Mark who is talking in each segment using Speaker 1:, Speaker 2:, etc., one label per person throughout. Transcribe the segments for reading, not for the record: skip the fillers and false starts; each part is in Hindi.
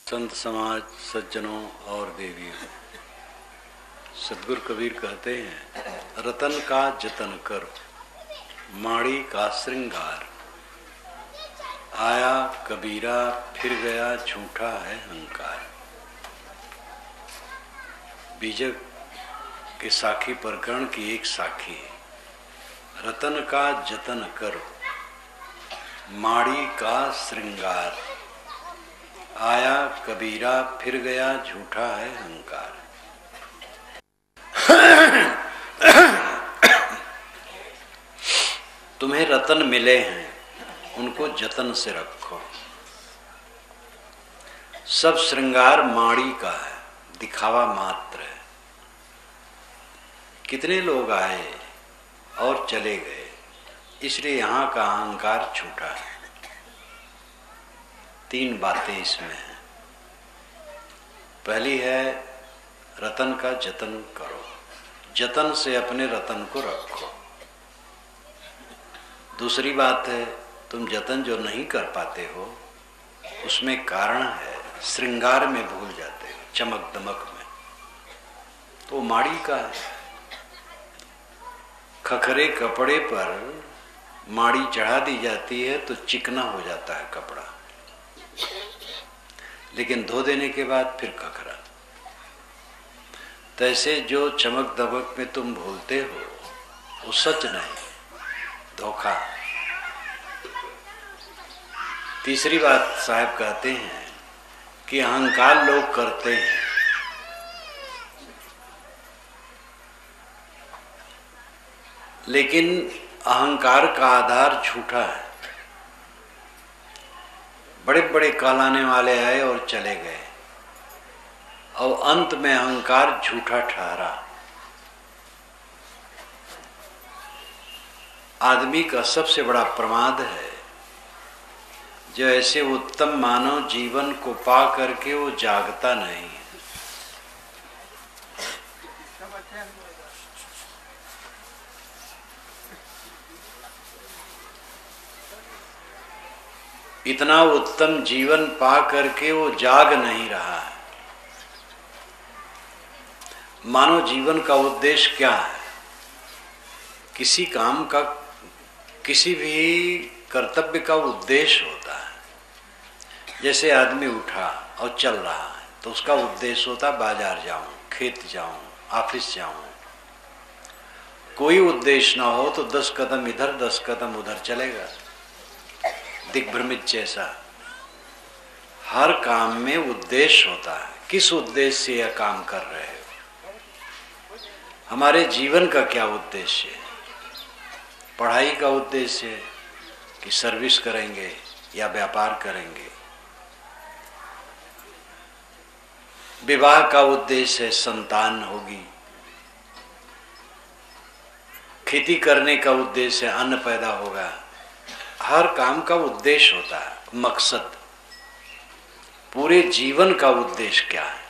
Speaker 1: संत समाज, सज्जनों और देवियों, सदगुरु कबीर कहते हैं, रतन का जतन कर, माड़ी का श्रृंगार। आया कबीरा फिर गया, झूठा है अहंकार। बीजक के साखी प्रकरण की एक साखी है। रतन का जतन कर, माड़ी का श्रृंगार। आया कबीरा फिर गया, झूठा है अहंकार। तुम्हें रतन मिले हैं, उनको जतन से रखो। सब श्रृंगार माड़ी का है, दिखावा मात्र है। कितने लोग आए और चले गए, इसलिए यहां का अहंकार झूठा है। तीन बातें इसमें हैं। पहली है, रतन का जतन करो, जतन से अपने रतन को रखो। दूसरी बात है, तुम जतन जो नहीं कर पाते हो उसमें कारण है, श्रृंगार में भूल जाते हो, चमक दमक में, तो माड़ी का है। खखरे कपड़े पर माड़ी चढ़ा दी जाती है तो चिकना हो जाता है कपड़ा, लेकिन धो देने के बाद फिर खखरा। तैसे जो चमक दमक में तुम भूलते हो वो सच नहीं, धोखा। तीसरी बात साहब कहते हैं कि अहंकार लोग करते हैं, लेकिन अहंकार का आधार झूठा है। बड़े बड़े कहलाने वाले आए और चले गए, और अंत में अहंकार झूठा ठहरा। आदमी का सबसे बड़ा प्रमाद है जो ऐसे उत्तम मानव जीवन को पा करके वो जागता नहीं। इतना उत्तम जीवन पा करके वो जाग नहीं रहा है। मानव जीवन का उद्देश्य क्या है? किसी काम का, किसी भी कर्तव्य का उद्देश्य होता है। जैसे आदमी उठा और चल रहा है तो उसका उद्देश्य होता है बाजार जाऊं, खेत जाऊं, ऑफिस जाऊं। कोई उद्देश्य ना हो तो 10 कदम इधर 10 कदम उधर चलेगा, दिग्भ्रमित जैसा। हर काम में उद्देश्य होता है। किस उद्देश्य से यह काम कर रहे हो? हमारे जीवन का क्या उद्देश्य है? पढ़ाई का उद्देश्य है कि सर्विस करेंगे या व्यापार करेंगे। विवाह का उद्देश्य है संतान होगी। खेती करने का उद्देश्य है अन्न पैदा होगा। हर काम का उद्देश्य होता है, मकसद। पूरे जीवन का उद्देश्य क्या है?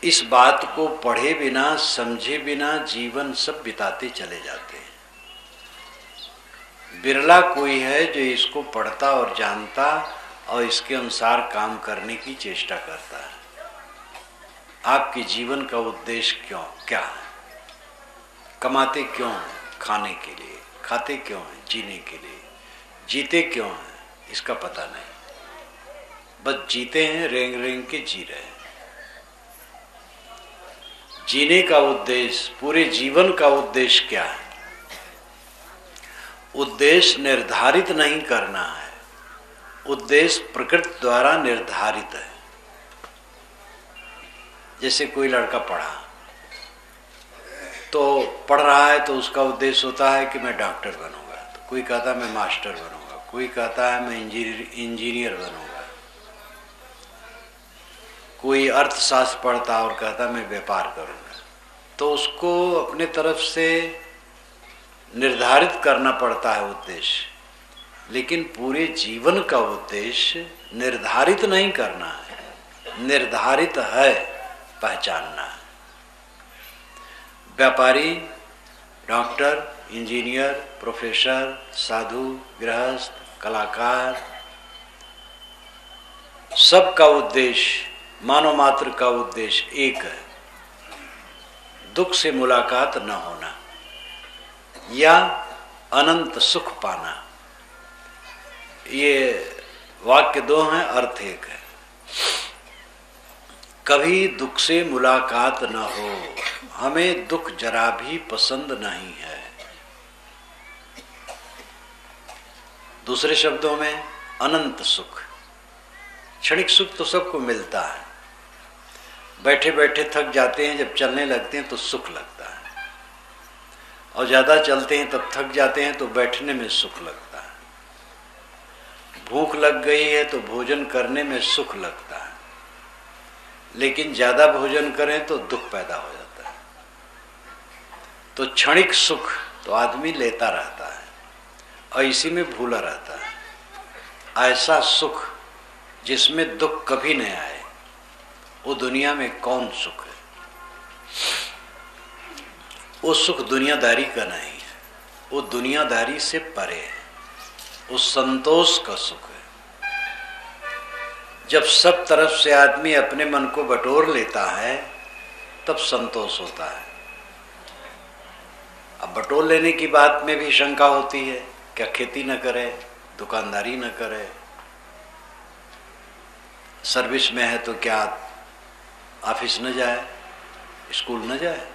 Speaker 1: इस बात को पढ़े बिना, समझे बिना जीवन सब बिताते चले जाते हैं। बिरला कोई है जो इसको पढ़ता और जानता और इसके अनुसार काम करने की चेष्टा करता है। आपके जीवन का उद्देश्य क्या है? कमाते क्यों हैं? खाने के लिए। खाते क्यों हैं? जीने के लिए। जीते क्यों हैं? इसका पता नहीं, बस जीते हैं, रेंग रेंग के जी रहे हैं। जीने का उद्देश्य, पूरे जीवन का उद्देश्य क्या है? उद्देश्य निर्धारित नहीं करना है, उद्देश्य प्रकृति द्वारा निर्धारित है। जैसे कोई लड़का पढ़ा तो पढ़ रहा है तो उसका उद्देश्य होता है कि मैं डॉक्टर बनूंगा, तो कोई कहता है मैं मास्टर बनूंगा, कोई कहता है मैं इंजीनियर बनूंगा, कोई अर्थशास्त्र पढ़ता और कहता मैं व्यापार करूंगा। तो उसको अपने तरफ से निर्धारित करना पड़ता है उद्देश्य, लेकिन पूरे जीवन का उद्देश्य निर्धारित नहीं करना है, निर्धारित है, पहचानना है। व्यापारी, डॉक्टर, इंजीनियर, प्रोफेसर, साधु, गृहस्थ, कलाकार, सबका उद्देश्य, मानव मात्र का उद्देश्य एक है, दुख से मुलाकात न होना या अनंत सुख पाना। ये वाक्य दो हैं, अर्थ एक है। कभी दुख से मुलाकात न हो, हमें दुख जरा भी पसंद नहीं है। दूसरे शब्दों में अनंत सुख। क्षणिक सुख तो सबको मिलता है, बैठे बैठे थक जाते हैं, जब चलने लगते हैं तो सुख लगता है, और ज्यादा चलते हैं तब थक जाते हैं तो बैठने में सुख लगता है। भूख लग गई है तो भोजन करने में सुख लगता है, लेकिन ज्यादा भोजन करें तो दुख पैदा हो जाता है। तो क्षणिक सुख तो आदमी लेता रहता है और इसी में भूला रहता है। ऐसा सुख जिसमें दुख कभी नहीं आए, वो दुनिया में कौन सुख है? वो सुख दुनियादारी का नहीं है, वो दुनियादारी से परे है, वो संतोष का सुख है। जब सब तरफ से आदमी अपने मन को बटोर लेता है तब संतोष होता है। अब बटोर लेने की बात में भी शंका होती है, क्या खेती न करे, दुकानदारी न करे, सर्विस में है तो क्या ऑफिस न जाए, स्कूल न जाए?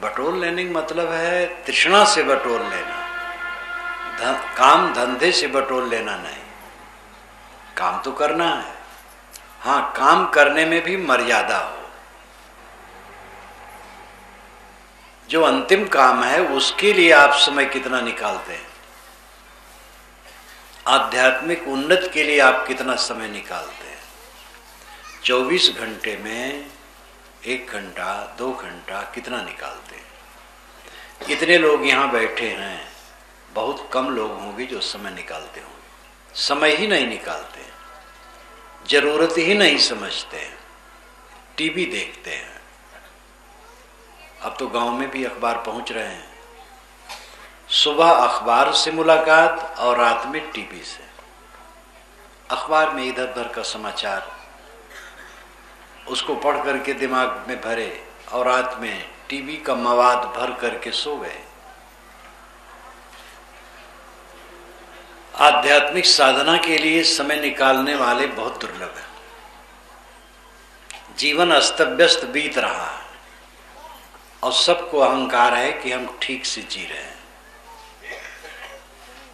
Speaker 1: बटोर लेने का मतलब है तृष्णा से बटोर लेना, काम धंधे से बटोर लेना नहीं। काम तो करना है, हाँ, काम करने में भी मर्यादा हो। जो अंतिम काम है उसके लिए आप समय कितना निकालते हैं, आध्यात्मिक उन्नति के लिए आप कितना समय निकालते हैं? 24 घंटे में 1 घंटा 2 घंटा कितना निकालते हैं? इतने लोग यहाँ बैठे हैं, बहुत कम लोग होंगे जो समय निकालते होंगे। समय ही नहीं निकालते, जरूरत ही नहीं समझते हैं, टीवी देखते हैं। अब तो गांव में भी अखबार पहुंच रहे हैं, सुबह अखबार से मुलाकात और रात में टीवी से। अखबार में इधर उधर का समाचार, उसको पढ़ करके दिमाग में भरे और रात में टीवी का मवाद भर करके सो गए। आध्यात्मिक साधना के लिए समय निकालने वाले बहुत दुर्लभ हैं। जीवन अस्त व्यस्त बीत रहा है और सबको अहंकार है कि हम ठीक से जी रहे हैं।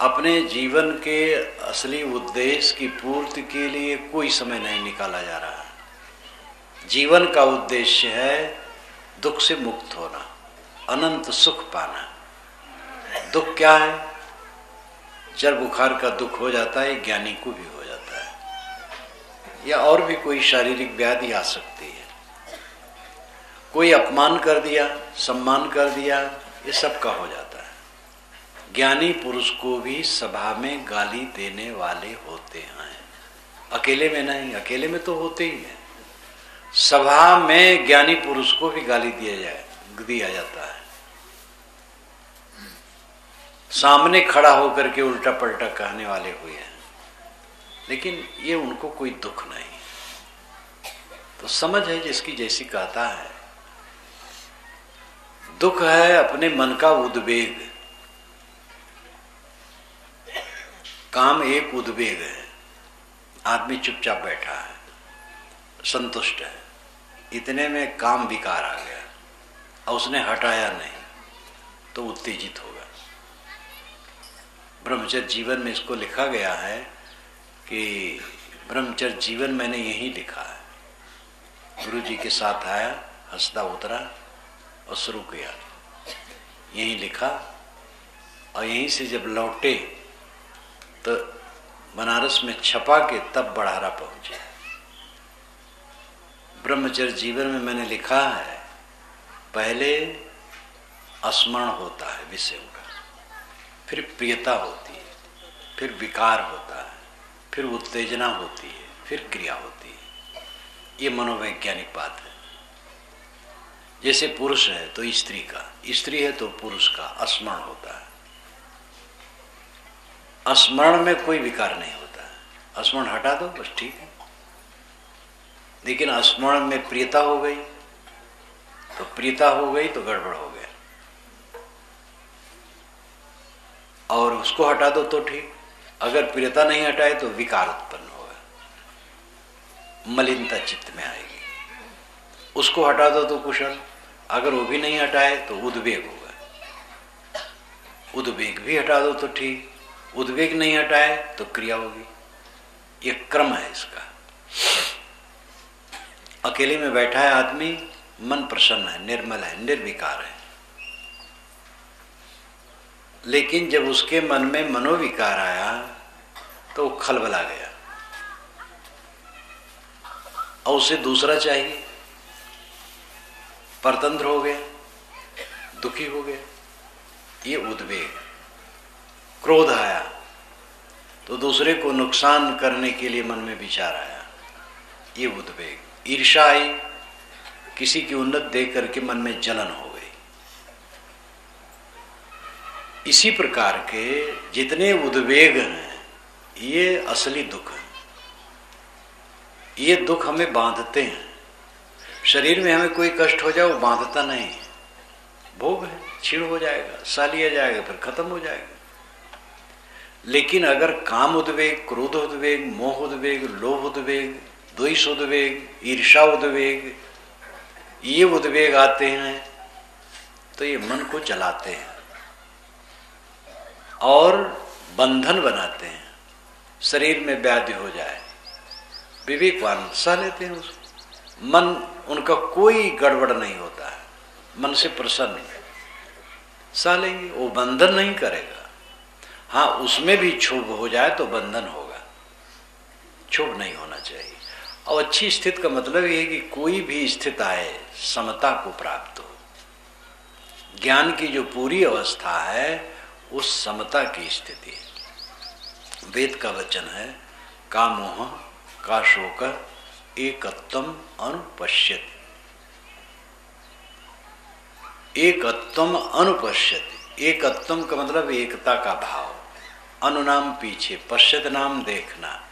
Speaker 1: अपने जीवन के असली उद्देश्य की पूर्ति के लिए कोई समय नहीं निकाला जा रहा है। जीवन का उद्देश्य है दुख से मुक्त होना, अनंत सुख पाना। दुख क्या है? जड़ बुखार का दुख हो जाता है, ज्ञानी को भी हो जाता है, या और भी कोई शारीरिक व्याधि आ सकती है। कोई अपमान कर दिया, सम्मान कर दिया, ये सब का हो जाता है। ज्ञानी पुरुष को भी सभा में गाली देने वाले होते हैं, अकेले में नहीं, अकेले में तो होते ही हैं। सभा में ज्ञानी पुरुष को भी गाली दिया जाता है। सामने खड़ा होकर के उल्टा पलटा कहने वाले हुए हैं, लेकिन ये उनको कोई दुख नहीं। तो समझ है जिसकी जैसी कहता है। दुख है अपने मन का उद्वेग। काम एक उद्वेग है, आदमी चुपचाप बैठा है, संतुष्ट है, इतने में काम विकार आ गया और उसने हटाया नहीं तो उत्तेजित होगा। ब्रह्मचर्य जीवन में इसको लिखा गया है कि ब्रह्मचर्य जीवन मैंने यही लिखा है। गुरु जी के साथ आया, हंसता उतरा और शुरू किया, यहीं लिखा, और यहीं से जब लौटे तो बनारस में छपा के तब बढ़ारा पहुंचे। ब्रह्मचर्य जीवन में मैंने लिखा है, पहले स्मरण होता है विषयों का, फिर प्रियता होती है, फिर विकार होता है, फिर उत्तेजना होती है, फिर क्रिया होती है। ये मनोवैज्ञानिक बात है। जैसे पुरुष है तो स्त्री का, स्त्री है तो पुरुष का स्मरण होता है। स्मरण में कोई विकार नहीं होता है। स्मरण हटा दो बस ठीक है। लेकिन स्मरण में प्रियता हो गई, तो प्रियता हो गई तो गड़बड़ हो गया। और उसको हटा दो तो ठीक, अगर प्रियता नहीं हटाए तो विकार उत्पन्न होगा, मलिनता चित्त में आएगी। उसको हटा दो तो कुशल, अगर वो भी नहीं हटाए तो उद्वेग होगा। उद्वेग भी हटा दो तो ठीक, उद्वेग नहीं हटाए तो क्रिया होगी। ये क्रम है इसका। अकेले में बैठा है आदमी, मन प्रसन्न है, निर्मल है, निर्विकार है, लेकिन जब उसके मन में मनोविकार आया तो वो खलबला गया और उसे दूसरा चाहिए, परतंत्र हो गया, दुखी हो गया। ये उद्वेग। क्रोध आया तो दूसरे को नुकसान करने के लिए मन में विचार आया, ये उद्वेग। ईर्ष्या आई, किसी की उन्नत देख करके मन में जलन हो गई। इसी प्रकार के जितने उद्वेग हैं ये असली दुख है। ये दुख हमें बांधते हैं। शरीर में हमें कोई कष्ट हो जाए वो बांधता नहीं है, भोग है, क्षीण हो जाएगा, सा लिया जाएगा, फिर खत्म हो जाएगा। लेकिन अगर काम उद्वेग, क्रोध उद्वेग, मोह उद्वेग, लोभ उद्वेग, द्वेष उद्वेग, ईर्षा उद्वेग, ये उद्वेग आते हैं तो ये मन को चलाते हैं और बंधन बनाते हैं। शरीर में व्याधि हो जाए, विवेकवान सह लेते हैं उसको। मन उनका कोई गड़बड़ नहीं होता है, मन से प्रसन्न सह लेंगे, वो बंधन नहीं करेगा। हाँ, उसमें भी क्षोभ हो जाए तो बंधन होगा, क्षोभ नहीं होना चाहिए। और अच्छी स्थिति का मतलब यह है कि कोई भी स्थिति आए समता को प्राप्त हो। ज्ञान की जो पूरी अवस्था है उस समता की स्थिति है। वेद का वचन है, का मोह का शोक एकत्वम अनुपश्यति। एकत्वम अनुपश्यति, एकत्वम का मतलब एकता का भाव, अनुनाम पीछे, पश्यत नाम देखना।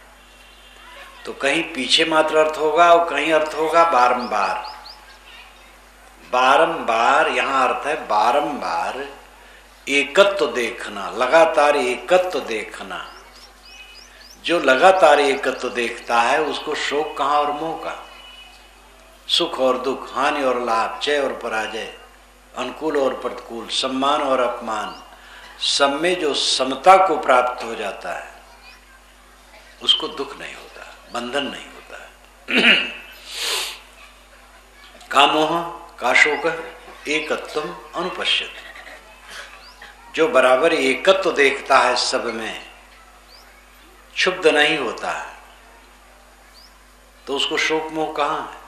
Speaker 1: तो कहीं पीछे मात्र अर्थ होगा और कहीं अर्थ होगा बारंबार। बारंबार यहाँ अर्थ है बारंबार एकत्व देखना, लगातार एकत्व देखना। जो लगातार एकत्व देखता है उसको शोक कहाँ और मोह का, सुख और दुख, हानि और लाभ, जय और पराजय, अनुकूल और प्रतिकूल, सम्मान और अपमान, सब में जो समता को प्राप्त हो जाता है उसको दुख नहीं होता, बंधन नहीं होता है। का मोह का शोक एकत्वम अनुपश्यति। जो बराबर एकत्व देखता है सब में, क्षुब्ध नहीं होता है, तो उसको शोक मोह कहाँ है।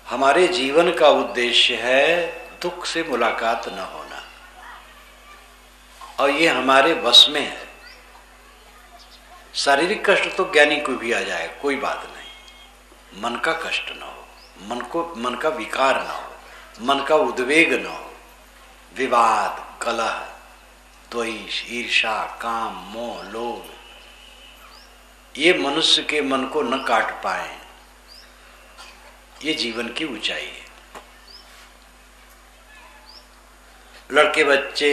Speaker 1: हमारे जीवन का उद्देश्य है दुख से मुलाकात न होना, और ये हमारे वश में है। शारीरिक कष्ट तो ज्ञानी को भी आ जाए, कोई बात नहीं। मन का कष्ट न हो, मन का विकार न हो, मन का उद्वेग न हो, विवाद, कलह, द्वेष, ईर्षा, काम, मोह, लोभ, ये मनुष्य के मन को न काट पाए, ये जीवन की ऊंचाई है। लड़के बच्चे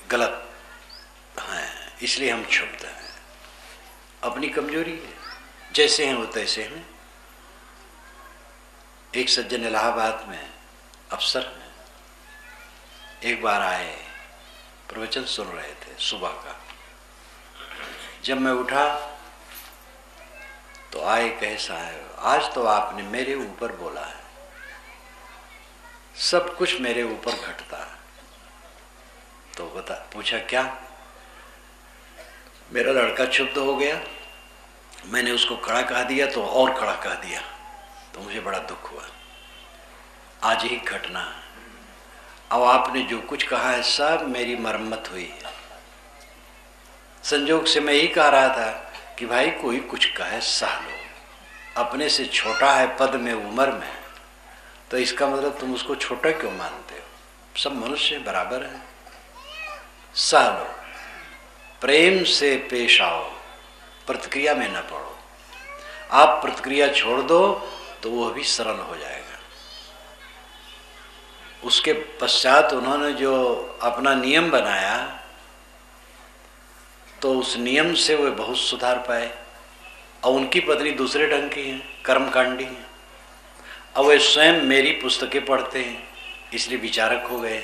Speaker 1: गलत हैं इसलिए हम क्षुब्ध हैं, अपनी कमजोरी है, जैसे हैं वो तैसे हैं। एक सज्जन इलाहाबाद में अफसर हैं, एक बार आए, प्रवचन सुन रहे थे सुबह का। जब मैं उठा तो आए, कहे साहब आज तो आपने मेरे ऊपर बोला है, सब कुछ मेरे ऊपर घटता है। तो पूछा क्या? मेरा लड़का क्षुब्ध हो गया, मैंने उसको कड़ा कह दिया तो और कड़ा कह दिया, तो मुझे बड़ा दुख हुआ। आज ही घटना है, अब आपने जो कुछ कहा है सब मेरी मरम्मत हुई है। संजोग से मैं यही कह रहा था कि भाई कोई कुछ कहे सह लो, अपने से छोटा है पद में, उम्र में, तो इसका मतलब तुम उसको छोटा क्यों मानते हो? सब मनुष्य बराबर है, सह लो, प्रेम से पेश आओ, प्रतिक्रिया में न पड़ो। आप प्रतिक्रिया छोड़ दो तो वह भी सरल हो जाएगा। उसके पश्चात उन्होंने जो अपना नियम बनाया तो उस नियम से वे बहुत सुधार पाए। और उनकी पत्नी दूसरे ढंग की है, कर्मकांडी है। अब वे स्वयं मेरी पुस्तकें पढ़ते हैं, इसलिए विचारक हो गए,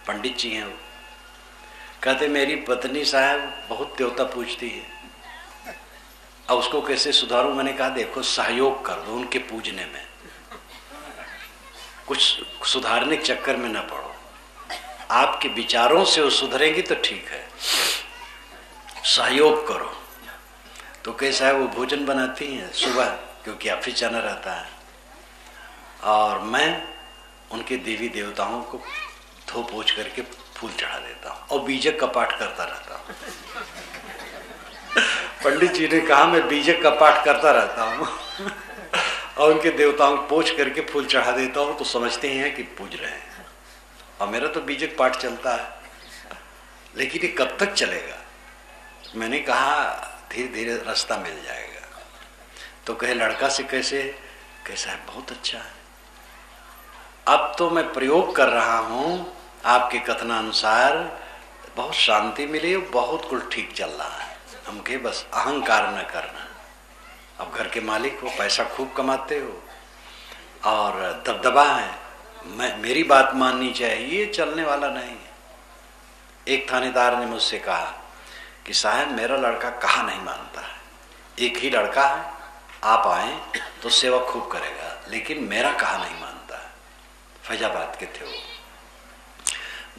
Speaker 1: पंडित जी हैं वो। कहते मेरी पत्नी साहब बहुत देवता पूजती है, अब उसको कैसे सुधारूं? मैंने कहा देखो सहयोग कर दो उनके पूजने में, कुछ सुधारने के चक्कर में न पड़ो। आपके विचारों से वो सुधरेंगी तो ठीक है, सहयोग करो। तो कैसा है, वो भोजन बनाती हैं सुबह, क्योंकि ऑफिस जाना रहता है, और मैं उनके देवी देवताओं को धो पोछ करके फूल चढ़ा देता हूँ और बीजक का पाठ करता रहता हूँ। पंडित जी ने कहा मैं बीजक का पाठ करता रहता हूँ और उनके देवताओं को पोछ करके फूल चढ़ा देता हूँ, तो समझते हैं कि पूज रहे हैं। और मेरा तो बीजक पाठ चलता है, लेकिन ये कब तक चलेगा? मैंने कहा धीरे धीरे रास्ता मिल जाएगा। तो कहे लड़का से कैसा है? बहुत अच्छा है। अब तो मैं प्रयोग कर रहा हूँ आपके कथनानुसार, बहुत शांति मिली, बहुत कुछ ठीक चल रहा है। हम कहे बस अहंकार न करना। अब घर के मालिक हो, पैसा खूब कमाते हो और दबदबा है, मेरी बात माननी चाहिए, ये चलने वाला नहीं है। एक थानेदार ने मुझसे कहा कि साहब मेरा लड़का कहा नहीं मानता है, एक ही लड़का है, आप आए तो सेवा खूब करेगा, लेकिन मेरा कहा नहीं मानता है। फैजाबाद के थे वो।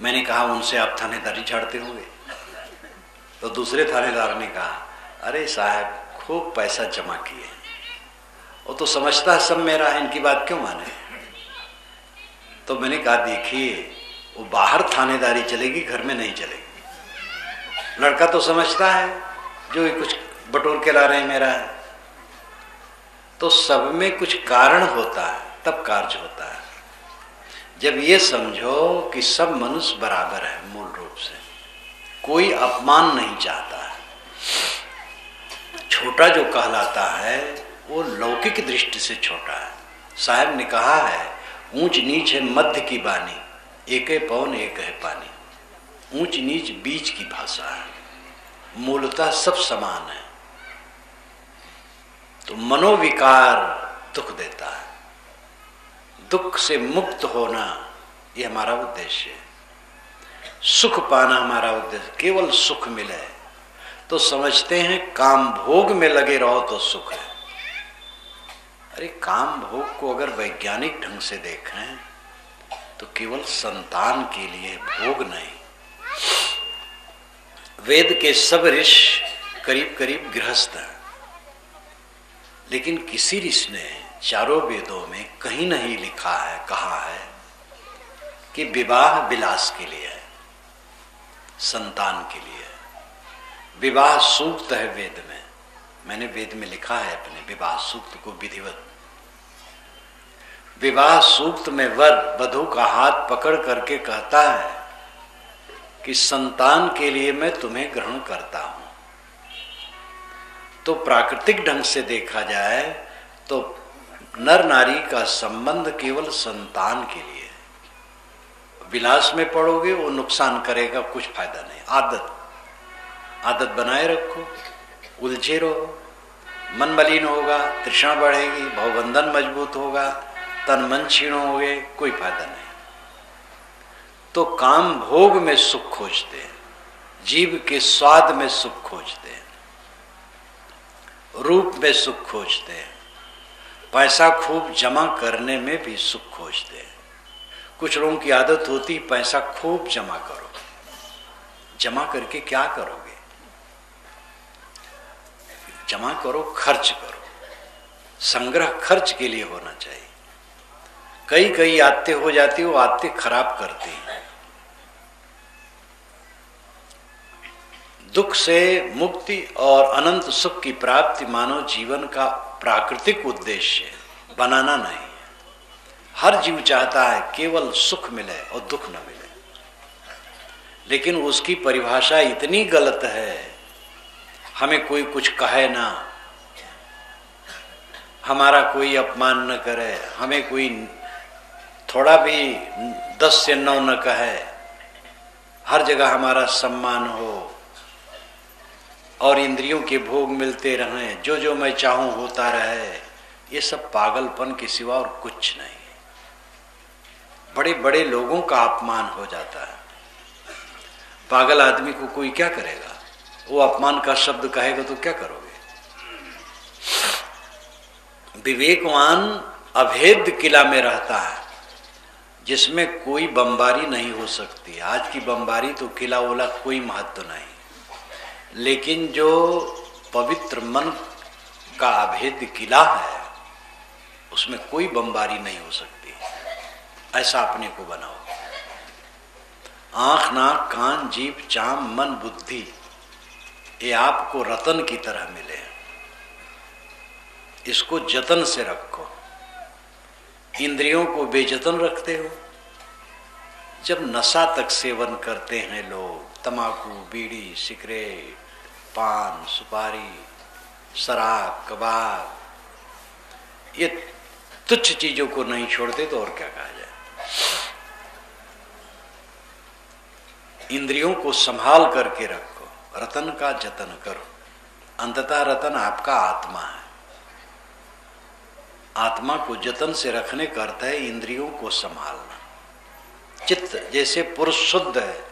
Speaker 1: मैंने कहा उनसे आप थानेदारी झाड़ते होंगे? तो दूसरे थानेदार ने कहा अरे साहब खूब पैसा जमा किए, वो तो समझता है सब मेरा है, इनकी बात क्यों माने? तो मैंने कहा देखिए वो बाहर थानेदारी चलेगी, घर में नहीं चलेगी। लड़का तो समझता है जो कुछ बटोर के ला रहे हैं मेरा है। तो सब में कुछ कारण होता है तब कार्य होता है। जब ये समझो कि सब मनुष्य बराबर है, मूल रूप से कोई अपमान नहीं चाहता है। छोटा जो कहलाता है वो लौकिक दृष्टि से छोटा है। साहब ने कहा है ऊंच नीच है मध्य की बानी, एक है पवन एक है पानी। ऊंच नीच बीच की भाषा है, मूलतः सब समान है। तो मनोविकार दुख देता है, दुख से मुक्त होना ये हमारा उद्देश्य है। सुख पाना हमारा उद्देश्य, केवल सुख मिले तो समझते हैं काम भोग में लगे रहो तो सुख है। अरे काम भोग को अगर वैज्ञानिक ढंग से देखें तो केवल संतान के लिए भोग नहीं। वेद के सब ऋषि करीब करीब गृहस्थ हैं, लेकिन किसी ऋषि ने चारों वेदों में कहीं नहीं लिखा है, कहा है कि विवाह विलास के लिए है, संतान के लिए है। विवाह सूक्त है वेद में, मैंने वेद में लिखा है अपने विवाह सूक्त को विधिवत। विवाह सूक्त में वर वधू का हाथ पकड़ करके कहता है कि संतान के लिए मैं तुम्हें ग्रहण करता हूं। तो प्राकृतिक ढंग से देखा जाए तो नर नारी का संबंध केवल संतान के लिए है। विलास में पड़ोगे वो नुकसान करेगा, कुछ फायदा नहीं। आदत बनाए रखो, उलझे रहो, मन मलिन होगा, तृष्णा बढ़ेगी, भवबंधन मजबूत होगा, तन मन क्षीण होंगे, कोई फायदा नहीं। तो काम भोग में सुख खोजते हैं, जीव के स्वाद में सुख खोजते हैं, रूप में सुख खोजते हैं, पैसा खूब जमा करने में भी सुख खोजते हैं। कुछ लोगों की आदत होती पैसा खूब जमा करो। जमा करके क्या करोगे? जमा करो, खर्च करो। संग्रह खर्च के लिए होना चाहिए। कई आदतें हो जाती, वो आदतें खराब करती हैं। दुख से मुक्ति और अनंत सुख की प्राप्ति मानव जीवन का प्राकृतिक उद्देश्य है, बनाना नहीं है। हर जीव चाहता है केवल सुख मिले और दुख न मिले, लेकिन उसकी परिभाषा इतनी गलत है, हमें कोई कुछ कहे ना हमारा कोई अपमान न करे, हमें कोई थोड़ा भी 10 से 9 न कहे, हर जगह हमारा सम्मान हो और इंद्रियों के भोग मिलते रहें, जो जो मैं चाहूं होता रहे, ये सब पागलपन के सिवा और कुछ नहीं। बड़े बड़े लोगों का अपमान हो जाता है। पागल आदमी को कोई क्या करेगा? वो अपमान का शब्द कहेगा तो क्या करोगे? विवेकवान अभेद किला में रहता है, जिसमें कोई बमबारी नहीं हो सकती। आज की बमबारी तो किला वाला कोई महत्व नहीं, लेकिन जो पवित्र मन का अभेद किला है, उसमें कोई बमबारी नहीं हो सकती। ऐसा अपने को बनाओ। आंख, नाक, कान, जीभ, चाम, मन, बुद्धि, ये आपको रतन की तरह मिले। इसको जतन से रखो। इंद्रियों को बेजतन रखते हो। जब नशा तक सेवन करते हैं लोग, तंबाकू, बीड़ी, सिगरेट, पान, सुपारी, शराब, कबाब, ये तुच्छ चीजों को नहीं छोड़ते तो और क्या कहा जाए। इंद्रियों को संभाल करके रखो, रतन का जतन करो। अंततः रतन आपका आत्मा है। आत्मा को जतन से रखने का अर्थ है इंद्रियों को संभालना। चित्त जैसे पुरुष शुद्ध है,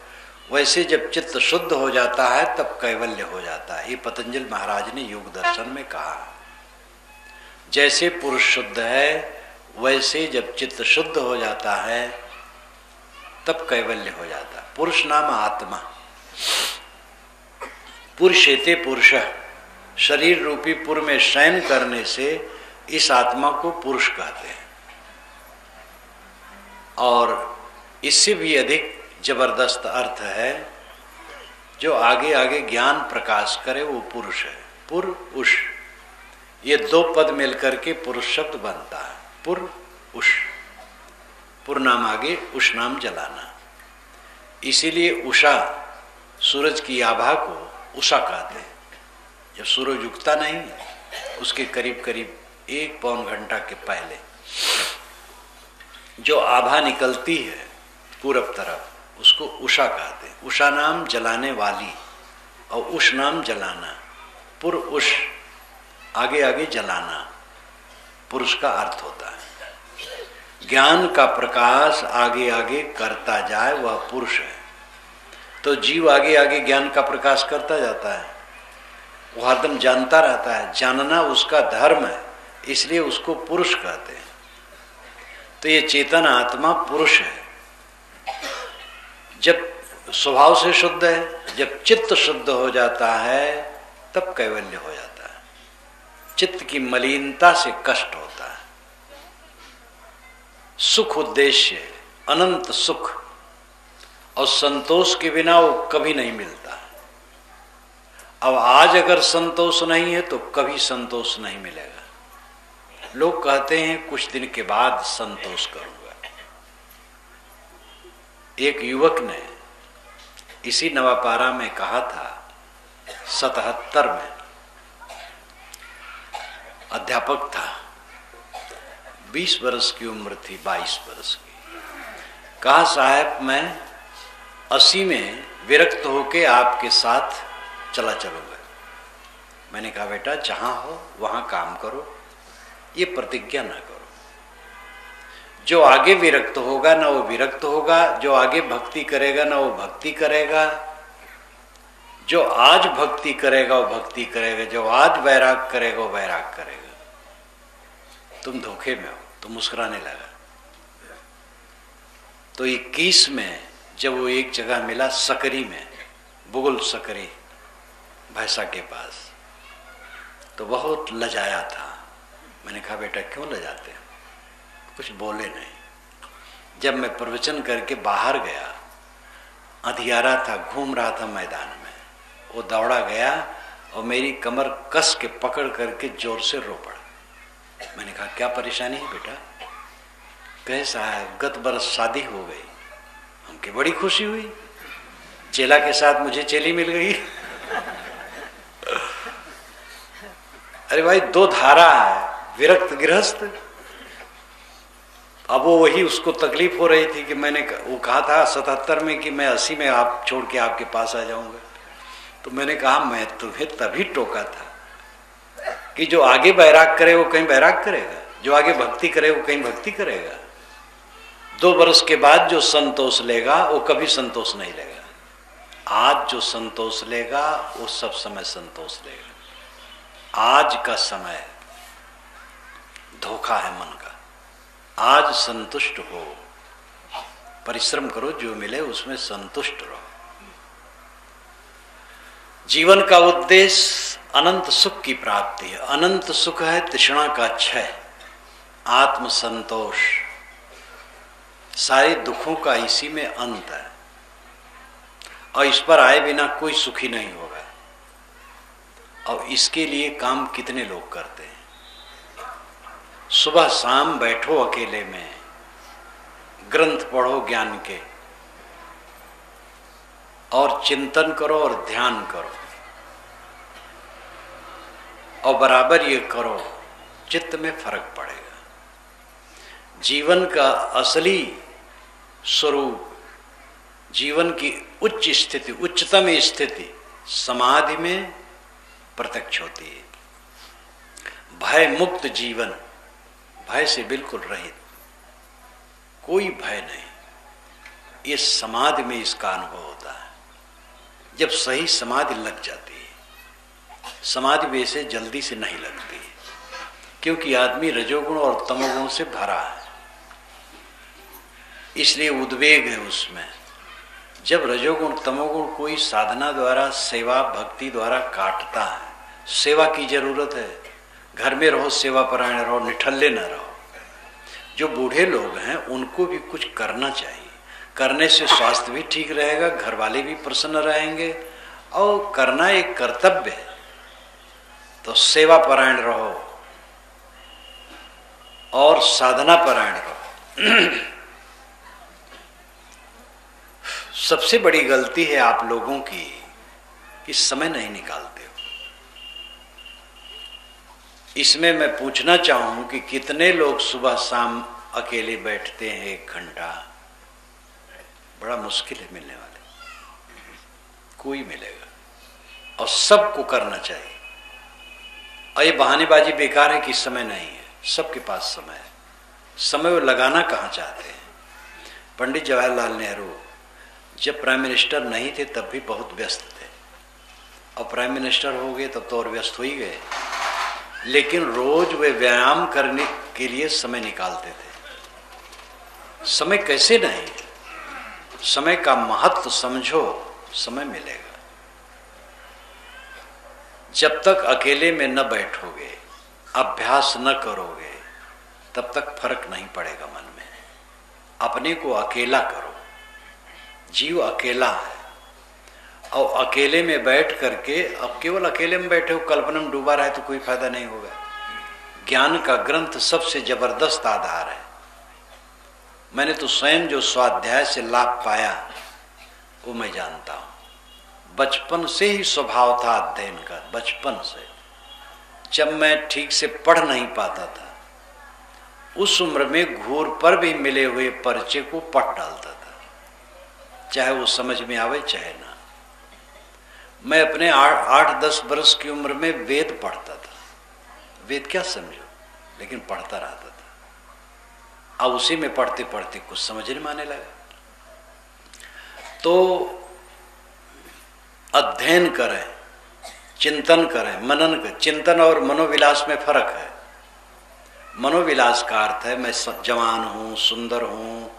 Speaker 1: वैसे जब चित्त शुद्ध हो जाता है तब कैवल्य हो जाता है। ये पतंजलि महाराज ने योग दर्शन में कहा। जैसे पुरुष शुद्ध है, वैसे जब चित्त शुद्ध हो जाता है तब कैवल्य हो जाता है। पुरुष नाम आत्मा। पुरुषेते पुरुष, शरीर रूपी पुर में शयन करने से इस आत्मा को पुरुष कहते हैं। और इससे भी अधिक जबरदस्त अर्थ है, जो आगे आगे ज्ञान प्रकाश करे वो पुरुष है। पुर उष, ये दो पद मिलकर के पुरुष शब्द बनता है। पुर उष, पुर नाम आगे, उष नाम जलाना। इसीलिए उषा, सूरज की आभा को उषा कहते हैं। जब सूरज उगता नहीं, उसके करीब करीब 1 पौन घंटा के पहले जो आभा निकलती है पूरब तरफ, उसको उषा कहते हैं। उषा नाम जलाने वाली और उष नाम जलाना। पुर उष, आगे आगे जलाना, पुरुष का अर्थ होता है। ज्ञान का प्रकाश आगे आगे करता जाए वह पुरुष है। तो जीव आगे आगे ज्ञान का प्रकाश करता जाता है, वो हरदम जानता रहता है। जानना उसका धर्म है, इसलिए उसको पुरुष कहते हैं। तो ये चेतन आत्मा पुरुष है। जब स्वभाव से शुद्ध है, जब चित्त शुद्ध हो जाता है तब कैवल्य हो जाता है। चित्त की मलिनता से कष्ट होता है। सुख उद्देश्य, अनंत सुख, और संतोष के बिना वो कभी नहीं मिलता। अब आज अगर संतोष नहीं है तो कभी संतोष नहीं मिलेगा। लोग कहते हैं कुछ दिन के बाद संतोष करूंगा। एक युवक ने इसी नवापारा में कहा था, 77 में, अध्यापक था, 20 वर्ष की उम्र थी, 22 वर्ष की। कहा साहब मैं 80 में विरक्त होके आपके साथ चला चलूंगा। मैंने कहा बेटा जहां हो वहां काम करो, ये प्रतिज्ञा ना करो। जो आगे विरक्त होगा ना वो विरक्त होगा, जो आगे भक्ति करेगा ना वो भक्ति करेगा, जो आज भक्ति करेगा वो भक्ति करेगा, जो आज वैराग करेगा वो वैराग करेगा। तुम धोखे में हो। तो मुस्कुराने लगा। तो 21 में जब वो एक जगह मिला, सकरी में, बुगुल सकरी, भैंसा के पास, तो बहुत लजाया था। मैंने कहा बेटा क्यों लजाते हैं? कुछ बोले नहीं। जब मैं प्रवचन करके बाहर गया, अंधियारा था, घूम रहा था मैदान में, वो दौड़ा गया और मेरी कमर कस के पकड़ करके जोर से रो पड़ा। मैंने कहा क्या परेशानी है बेटा? कहे साहब गत बरस शादी हो गई, हमके बड़ी खुशी हुई, चेला के साथ मुझे चेली मिल गई। अरे भाई दो धारा है, विरक्त गृहस्थ। अब वो वही उसको तकलीफ हो रही थी कि मैंने वो कहा था 77 में कि मैं 80 में आप छोड़ के आपके पास आ जाऊंगा। तो मैंने कहा मैं तुम्हें तभी टोका था कि जो आगे बैराग करे वो कहीं बैराग करेगा, जो आगे भक्ति करे वो कहीं भक्ति करेगा। 2 वर्ष के बाद जो संतोष लेगा वो कभी संतोष नहीं लेगा। आज जो संतोष लेगा वो सब समय संतोष लेगा। आज का समय धोखा है मन का। आज संतुष्ट हो, परिश्रम करो, जो मिले उसमें संतुष्ट रहो। जीवन का उद्देश्य अनंत सुख की प्राप्ति है। अनंत सुख है तृष्णा का क्षय, आत्म संतोष। सारे दुखों का इसी में अंत है और इस पर आए बिना कोई सुखी नहीं होगा। और इसके लिए काम कितने लोग करते हैं। सुबह शाम बैठो अकेले में, ग्रंथ पढ़ो ज्ञान के और चिंतन करो और ध्यान करो और बराबर ये करो, चित्त में फर्क पड़ेगा। जीवन का असली स्वरूप, जीवन की उच्च स्थिति, उच्चतम स्थिति समाधि में प्रत्यक्ष होती है। भय मुक्त जीवन, भय से बिल्कुल रहित, कोई भय नहीं, ये समाधि में इसका अनुभव होता है। जब सही समाधि लग जाती है, समाधि वैसे जल्दी से नहीं लगती है क्योंकि आदमी रजोगुण और तमोगुण से भरा है, इसलिए उद्वेग है उसमें। जब रजोगुण तमोगुण कोई साधना द्वारा, सेवा भक्ति द्वारा काटता है, सेवा की जरूरत है। घर में रहो, सेवा परायण रहो, निठल्ले न रहो। जो बूढ़े लोग हैं उनको भी कुछ करना चाहिए। करने से स्वास्थ्य भी ठीक रहेगा, घर वाले भी प्रसन्न रहेंगे और करना एक कर्तव्य है। तो सेवा परायण रहो और साधना परायण रहो। सबसे बड़ी गलती है आप लोगों की कि समय नहीं निकालते हो। इसमें मैं पूछना चाहूं कि कितने लोग सुबह शाम अकेले बैठते हैं 1 घंटा। बड़ा मुश्किल है मिलने वाले, कोई मिलेगा और सबको करना चाहिए। और ये बहानेबाजी बेकार है कि समय नहीं है, सबके पास समय है। समय वो लगाना कहाँ चाहते हैं। पंडित जवाहरलाल नेहरू जब प्राइम मिनिस्टर नहीं थे तब भी बहुत व्यस्त थे और प्राइम मिनिस्टर हो गए तब तो और व्यस्त हो ही गए, लेकिन रोज वे व्यायाम करने के लिए समय निकालते थे। समय कैसे नहीं, समय का महत्व समझो, समय मिलेगा। जब तक अकेले में न बैठोगे, अभ्यास न करोगे, तब तक फर्क नहीं पड़ेगा मन में। अपने को अकेला करो। जीव अकेला है और अकेले में बैठ करके, अब केवल अकेले में बैठे हो, कल्पना में डूबा रहे तो कोई फायदा नहीं होगा। ज्ञान का ग्रंथ सबसे जबरदस्त आधार है। मैंने तो स्वयं जो स्वाध्याय से लाभ पाया वो मैं जानता हूं। बचपन से ही स्वभाव था अध्ययन का। बचपन से जब मैं ठीक से पढ़ नहीं पाता था, उस उम्र में घूर पर भी मिले हुए पर्चे को पढ़ डालता था, चाहे वो समझ में आवे चाहे ना। मैं अपने 8-10 वर्ष की उम्र में वेद पढ़ता था। वेद क्या समझो, लेकिन पढ़ता रहता था। अब उसी में पढ़ते पढ़ते कुछ समझने में आने लगा। तो अध्ययन करें, चिंतन करें, मनन करें। चिंतन और मनोविलास में फर्क है। मनोविलास का अर्थ है मैं जवान हूँ, सुंदर हूँ,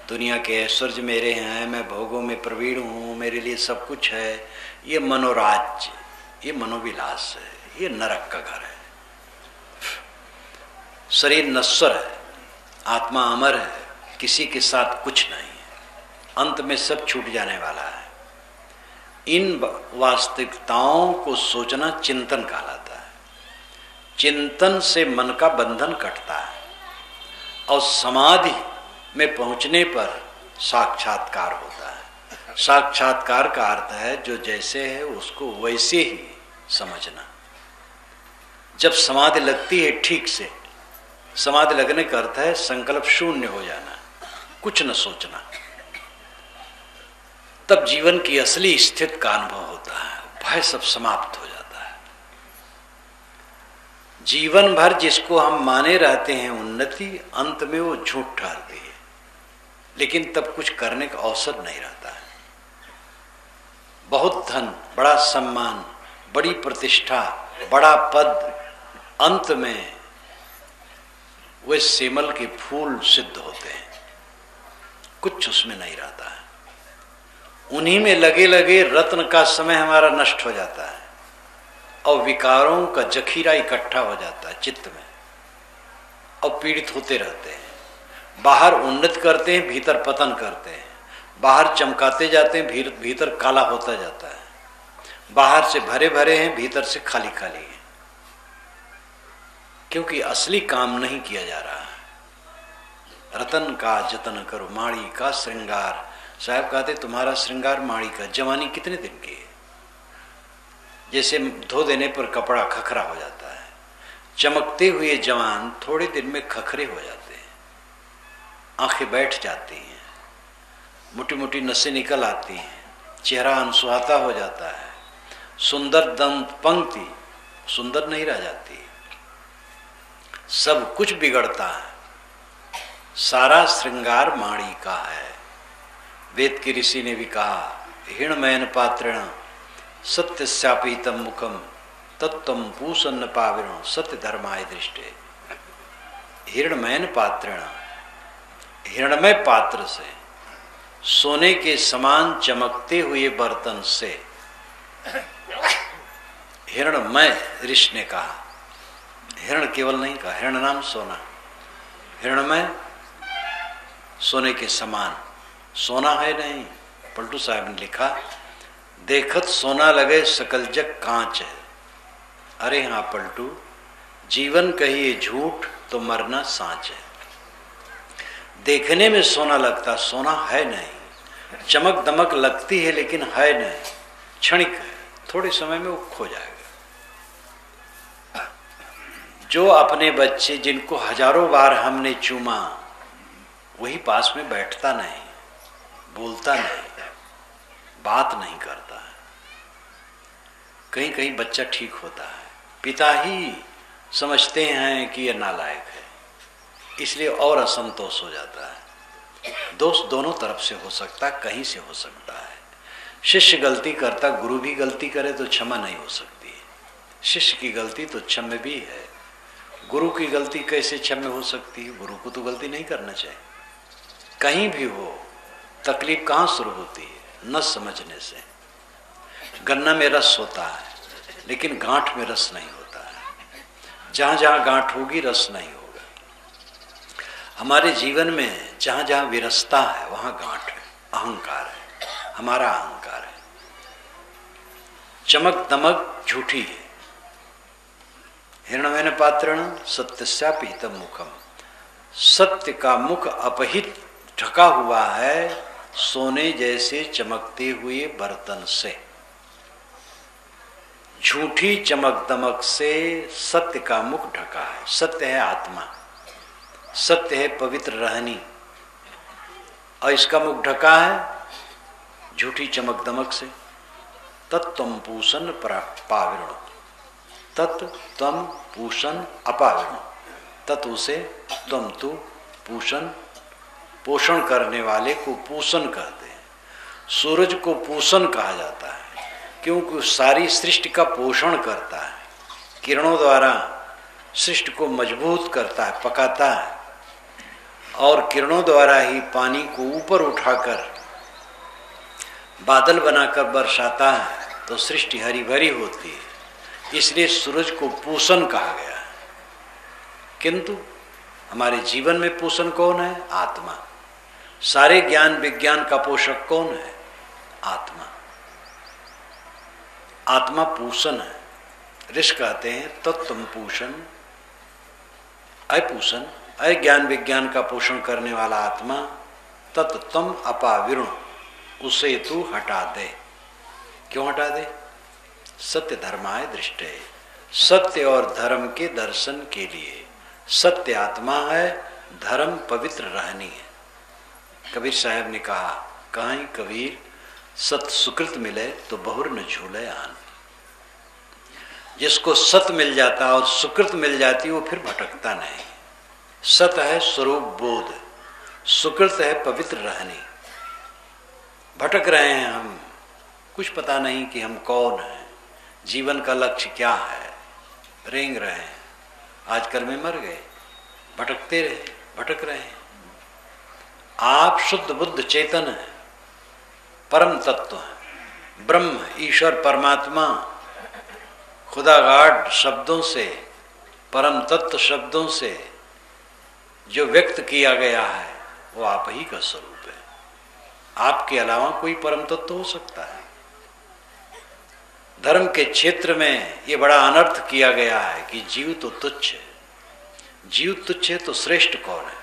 Speaker 1: दुनिया के ऐश्वर्य मेरे हैं, मैं भोगों में प्रवीण हूँ, मेरे लिए सब कुछ है। ये मनोराज्य, ये मनोविलास है, ये नरक का घर है। शरीर नश्वर है, आत्मा अमर है, किसी के साथ कुछ नहीं है, अंत में सब छूट जाने वाला है। इन वास्तविकताओं को सोचना चिंतन कहलाता है। चिंतन से मन का बंधन कटता है और समाधि में पहुंचने पर साक्षात्कार होता है। साक्षात्कार का अर्थ है जो जैसे है उसको वैसे ही समझना। जब समाधि लगती है ठीक से समाधि लगने का अर्थ है संकल्प शून्य हो जाना, कुछ न सोचना। तब जीवन की असली स्थिति का अनुभव होता है, भय सब समाप्त हो जाता है। जीवन भर जिसको हम माने रहते हैं उन्नति, अंत में वो झूठ ठहरती है, लेकिन तब कुछ करने का अवसर नहीं रहता है। बहुत धन, बड़ा सम्मान, बड़ी प्रतिष्ठा, बड़ा पद, अंत में वे सेमल के फूल सिद्ध होते हैं, कुछ उसमें नहीं रहता है। उन्हीं में लगे लगे रत्न का समय हमारा नष्ट हो जाता है और विकारों का जखीरा इकट्ठा हो जाता है चित्त में और पीड़ित होते रहते हैं। बाहर उन्नत करते हैं, भीतर पतन करते हैं। बाहर चमकाते जाते हैं, भीतर काला होता जाता है। बाहर से भरे भरे हैं, भीतर से खाली खाली हैं, क्योंकि असली काम नहीं किया जा रहा है। रतन का जतन करो, माड़ी का श्रृंगार। साहब कहते तुम्हारा श्रृंगार माड़ी का, जवानी कितने दिन की है? जैसे धो देने पर कपड़ा खखरा हो जाता है, चमकते हुए जवान थोड़े दिन में खखरे हो जाते हैं, आंखें बैठ जाती हैं, मोटी मोटी नसें निकल आती हैं, चेहरा अनसुहाता हो जाता है, सुंदर दंत पंक्ति सुंदर नहीं रह जाती, सब कुछ बिगड़ता है। सारा श्रृंगार माड़ी का है। वेद के ऋषि ने भी कहा, हिणमयन पात्रेण सत्यस्यापीतम मुखम तत्तम पूसन्न पाविरण सत्य धर्माय दृष्टे। हिरणमयन पात्रेण, हिरणमय पात्र से, सोने के समान चमकते हुए बर्तन से, हिरणमय ऋषि ने कहा, हिरण केवल नहीं कहा, हिरण नाम सोना, हिरणमय सोने के समान। सोना है नहीं, पलटू साहब ने लिखा, देखत सोना लगे सकल जग कांच है। अरे हाँ पलटू, जीवन कहिए झूठ तो मरना सांच है। देखने में सोना लगता, सोना है नहीं, चमक दमक लगती है लेकिन है नहीं, क्षणिक है, थोड़े समय में वो खो जाएगा। जो अपने बच्चे जिनको हजारों बार हमने चूमा, वही पास में बैठता नहीं, बोलता नहीं, बात नहीं करता है। कहीं कहीं बच्चा ठीक होता है, पिता ही समझते हैं कि यह नालायक है, इसलिए और असंतोष हो जाता है। दोष दोनों तरफ से हो सकता है, कहीं से हो सकता है। शिष्य गलती करता, गुरु भी गलती करे तो क्षमा नहीं हो सकती। शिष्य की गलती तो क्षम्य भी है, गुरु की गलती कैसे क्षम्य हो सकती है? गुरु को तो गलती नहीं करना चाहिए। कहीं भी हो, तकलीफ कहाँ शुरू होती है? न समझने से। गन्ना में रस होता है लेकिन गांठ में रस नहीं होता है। जहां जहां गांठ होगी रस नहीं होगा। हमारे जीवन में जहां जहां विरसता है वहां गांठ है, अहंकार है, हमारा अहंकार है। चमक दमक झूठी है। हिरणमयन पात्रण सत्यस्यापीतम मुखम, सत्य का मुख अपहित ढका हुआ है सोने जैसे चमकते हुए बर्तन से। झूठी चमक दमक से सत्य का मुख ढका है। सत्य है आत्मा, सत्य है पवित्र रहनी, और इसका मुख ढका है झूठी चमक दमक से। तत्त्वम पूषण पाविरण, तत् तम पूषण अपाविरण। तत् उसे, तम तू, पूषण पोषण करने वाले को पूषण कहते हैं। सूरज को पूषण कहा जाता है क्योंकि सारी सृष्टि का पोषण करता है, किरणों द्वारा सृष्टि को मजबूत करता है, पकाता है, और किरणों द्वारा ही पानी को ऊपर उठाकर बादल बनाकर बरसाता है तो सृष्टि हरी भरी होती है। इसलिए सूरज को पूषण कहा गया है। किंतु हमारे जीवन में पोषण कौन है? आत्मा। सारे ज्ञान विज्ञान का पोषक कौन है? आत्मा। आत्मा पूषण है। ऋषि कहते हैं तत्त्वम पूषण, अपूषण, ज्ञान विज्ञान का पोषण करने वाला आत्मा, तत्त्वम अपाविरुण, उसे तू हटा दे। क्यों हटा दे? सत्य धर्माय दृष्टे, सत्य और धर्म के दर्शन के लिए, सत्य आत्मा है, धर्म पवित्र रहनी है। कबीर साहब ने कहा, कहीं कबीर सत सुकृत मिले तो बहुर न झूले आन। जिसको सत मिल जाता और सुकृत मिल जाती वो फिर भटकता नहीं। सत है स्वरूप बोध, सुकृत है पवित्र रहनी। भटक रहे हैं हम, कुछ पता नहीं कि हम कौन हैं, जीवन का लक्ष्य क्या है, रेंग रहे हैं। आजकल में मर गए, भटकते रहे, भटक रहे हैं। आप शुद्ध बुद्ध चेतन है, परम तत्व है, ब्रह्म ईश्वर परमात्मा खुदा गाड शब्दों से, परम तत्व शब्दों से जो व्यक्त किया गया है वो आप ही का स्वरूप है। आपके अलावा कोई परम तत्व हो सकता है? धर्म के क्षेत्र में ये बड़ा अनर्थ किया गया है कि जीव तो तुच्छ है। जीव तुच्छ है तो श्रेष्ठ कौन है?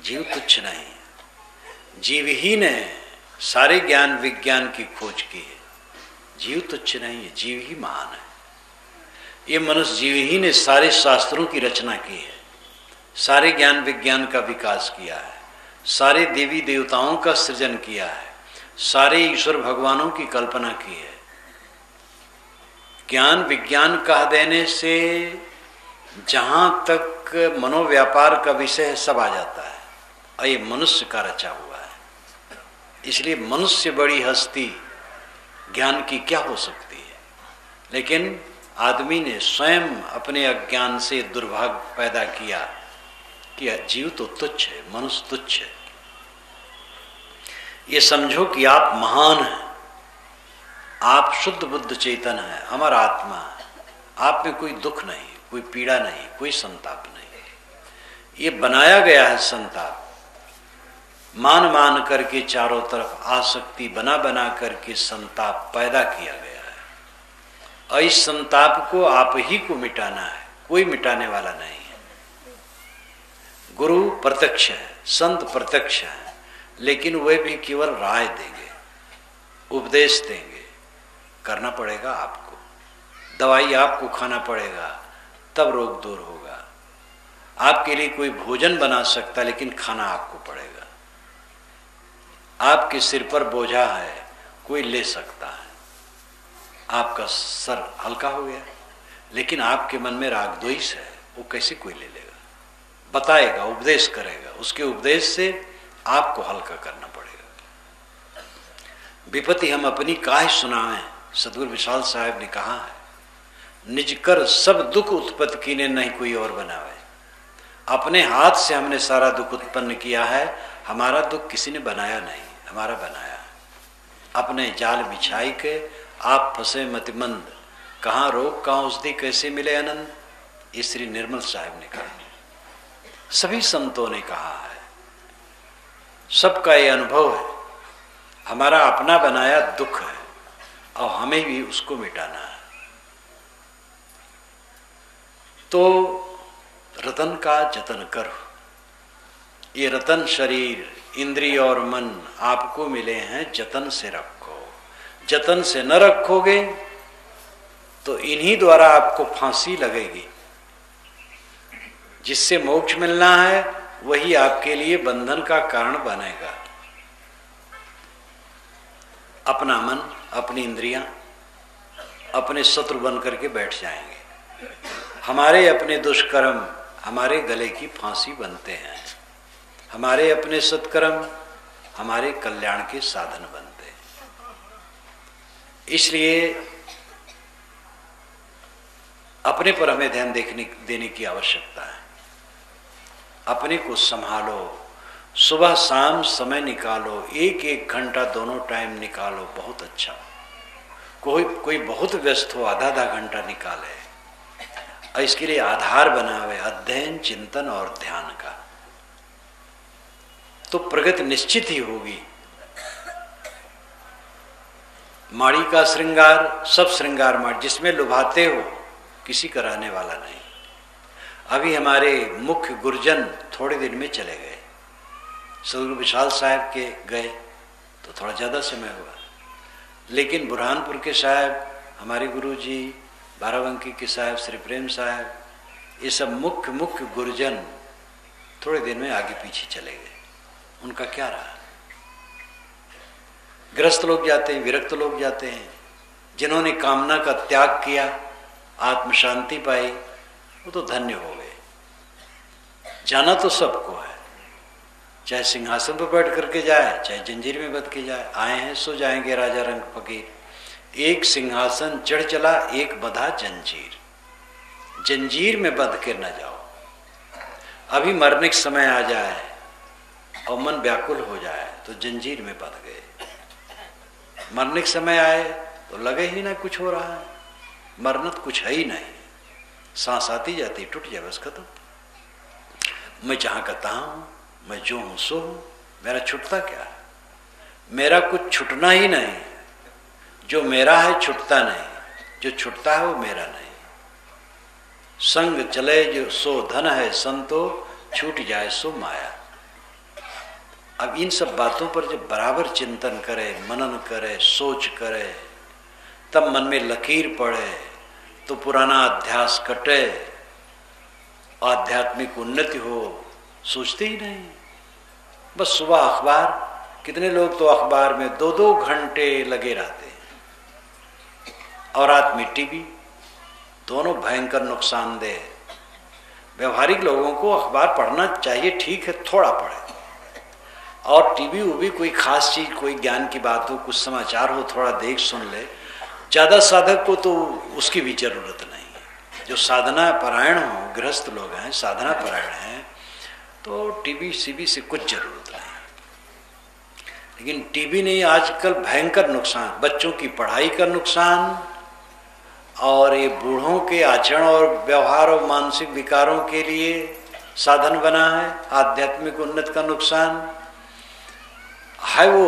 Speaker 1: जीव तुच्छ नहीं है, जीव ही ने सारे ज्ञान विज्ञान की खोज की है। जीव तुच्छ नहीं है, जीव ही महान है। ये मनुष्य जीव ही ने सारे शास्त्रों की रचना की है, सारे ज्ञान विज्ञान का विकास किया है, सारे देवी देवताओं का सृजन किया है, सारे ईश्वर भगवानों की कल्पना की है। ज्ञान विज्ञान कह देने से जहां तक मनोव्यापार का विषय है सब आ जाता है, और ये मनुष्य का रचा हुआ है। इसलिए मनुष्य बड़ी हस्ती ज्ञान की क्या हो सकती है? लेकिन आदमी ने स्वयं अपने अज्ञान से दुर्भाग्य पैदा किया कि जीव तो तुच्छ है, मनुष्य तुच्छ है। ये समझो कि आप महान हैं, आप शुद्ध बुद्ध चेतन है, अमर आत्मा है। आप में कोई दुख नहीं, कोई पीड़ा नहीं, कोई संताप नहीं। ये बनाया गया है संताप, मान मान करके चारों तरफ आसक्ति बना बना करके संताप पैदा किया गया है, और इस संताप को आप ही को मिटाना है, कोई मिटाने वाला नहीं है। गुरु प्रत्यक्ष है, संत प्रत्यक्ष है, लेकिन वे भी केवल राय देंगे, उपदेश देंगे। करना पड़ेगा आपको, दवाई आपको खाना पड़ेगा, तब रोग दूर होगा। आपके लिए कोई भोजन बना सकता, लेकिन खाना आपको पड़ेगा। आपके सिर पर बोझा है, कोई ले सकता है, आपका सर हल्का हो गया, लेकिन आपके मन में राग द्वेष है, वो कैसे कोई ले लेगा? बताएगा, उपदेश करेगा, उसके उपदेश से आपको हल्का करना पड़ेगा। विपत्ति हम अपनी काहे सुनावें? सदगुरु विशाल साहब ने कहा है, निज कर सब दुख उत्पत्ति कीने नहीं कोई और बनावे। अपने हाथ से हमने सारा दुख उत्पन्न किया है, हमारा दुख किसी ने बनाया नहीं, हमारा बनाया। अपने जाल बिछाई के आप फंसे मतिमंद, कहाँ रोग कहाँ औषधि, कैसे मिले आनंद। ये श्री निर्मल साहब ने कहा, सभी संतों ने कहा है, सबका ये अनुभव है। हमारा अपना बनाया दुख है और हमें भी उसको मिटाना है। तो रतन का जतन करो। ये रतन शरीर, इंद्रिय और मन आपको मिले हैं, जतन से रखो। जतन से न रखोगे तो इन्हीं द्वारा आपको फांसी लगेगी। जिससे मोक्ष मिलना है वही आपके लिए बंधन का कारण बनेगा। अपना मन, अपनी इंद्रियां अपने शत्रु बन करके बैठ जाएंगे। हमारे अपने दुष्कर्म हमारे गले की फांसी बनते हैं, हमारे अपने सत्कर्म हमारे कल्याण के साधन बनते हैं। इसलिए अपने पर हमें ध्यान देने की आवश्यकता है। अपने को संभालो, सुबह शाम समय निकालो, एक एक घंटा दोनों टाइम निकालो, बहुत अच्छा। कोई बहुत व्यस्त हो, आधा आधा घंटा निकाले और इसके लिए आधार बनावे अध्ययन, चिंतन और ध्यान का, तो प्रगति निश्चित ही होगी। माड़ी का श्रृंगार, सब श्रृंगार माड़ी, जिसमें लुभाते हो किसी का रहने वाला नहीं। अभी हमारे मुख्य गुरुजन थोड़े दिन में चले गए, सदगुरु विशाल साहब के गए तो थोड़ा ज़्यादा समय हुआ, लेकिन बुरहानपुर के साहब, हमारे गुरु जी बाराबंकी के साहब श्री प्रेम साहब, ये सब मुख्य मुख्य गुरुजन थोड़े दिन में आगे पीछे चले गए। उनका क्या रहा? ग्रस्त लोग जाते हैं, विरक्त लोग जाते हैं। जिन्होंने कामना का त्याग किया, आत्म शांति पाई, वो तो धन्य हो गए। जाना तो सबको है, चाहे सिंहासन पर बैठ करके जाए, चाहे जंजीर में बंध के जाए। आए हैं सो जाएंगे, राजा रंग फकीर। एक सिंहासन चढ़ चला, एक बंधा जंजीर। जंजीर में बंध के न जाओ। अभी मरने का समय आ जाए और मन व्याकुल हो जाए तो जंजीर में बंध गए। मरने का समय आए तो लगे ही ना कुछ हो रहा है। मरना तो कुछ है ही नहीं, सांस आती जाती टूट जाए, बस खत्म। मैं जहां का तहां हूं, मैं जो हूं सो हूं, मेरा छूटता क्या है? मेरा कुछ छूटना ही नहीं। जो मेरा है छूटता नहीं, जो छूटता है वो मेरा नहीं। संग चले जो सो धन है, संतो छूट जाए सो माया। अब इन सब बातों पर जब बराबर चिंतन करे, मनन करे, सोच करे, तब मन में लकीर पड़े तो पुराना अध्यास कटे, आध्यात्मिक उन्नति हो। सोचते ही नहीं, बस सुबह अखबार। कितने लोग तो अखबार में 2-2 घंटे लगे रहते हैं, और रात में टीवी। दोनों भयंकर नुकसानदेह। व्यवहारिक लोगों को अखबार पढ़ना चाहिए, ठीक है, थोड़ा पढ़े। और टीवी उवी कोई खास चीज, कोई ज्ञान की बात हो, कुछ समाचार हो, थोड़ा देख सुन ले। ज्यादा साधक को तो उसकी भी जरूरत नहीं है। जो साधना परायण हो, गृहस्थ लोग हैं, साधना परायण हैं, तो टीवी सीवी से कुछ जरूरत नहीं। लेकिन टीवी नहीं, आजकल भयंकर नुकसान, बच्चों की पढ़ाई का नुकसान, और ये बूढ़ों के आचरण और व्यवहार और मानसिक विकारों के लिए साधन बना है। आध्यात्मिक उन्नति का नुकसान है। वो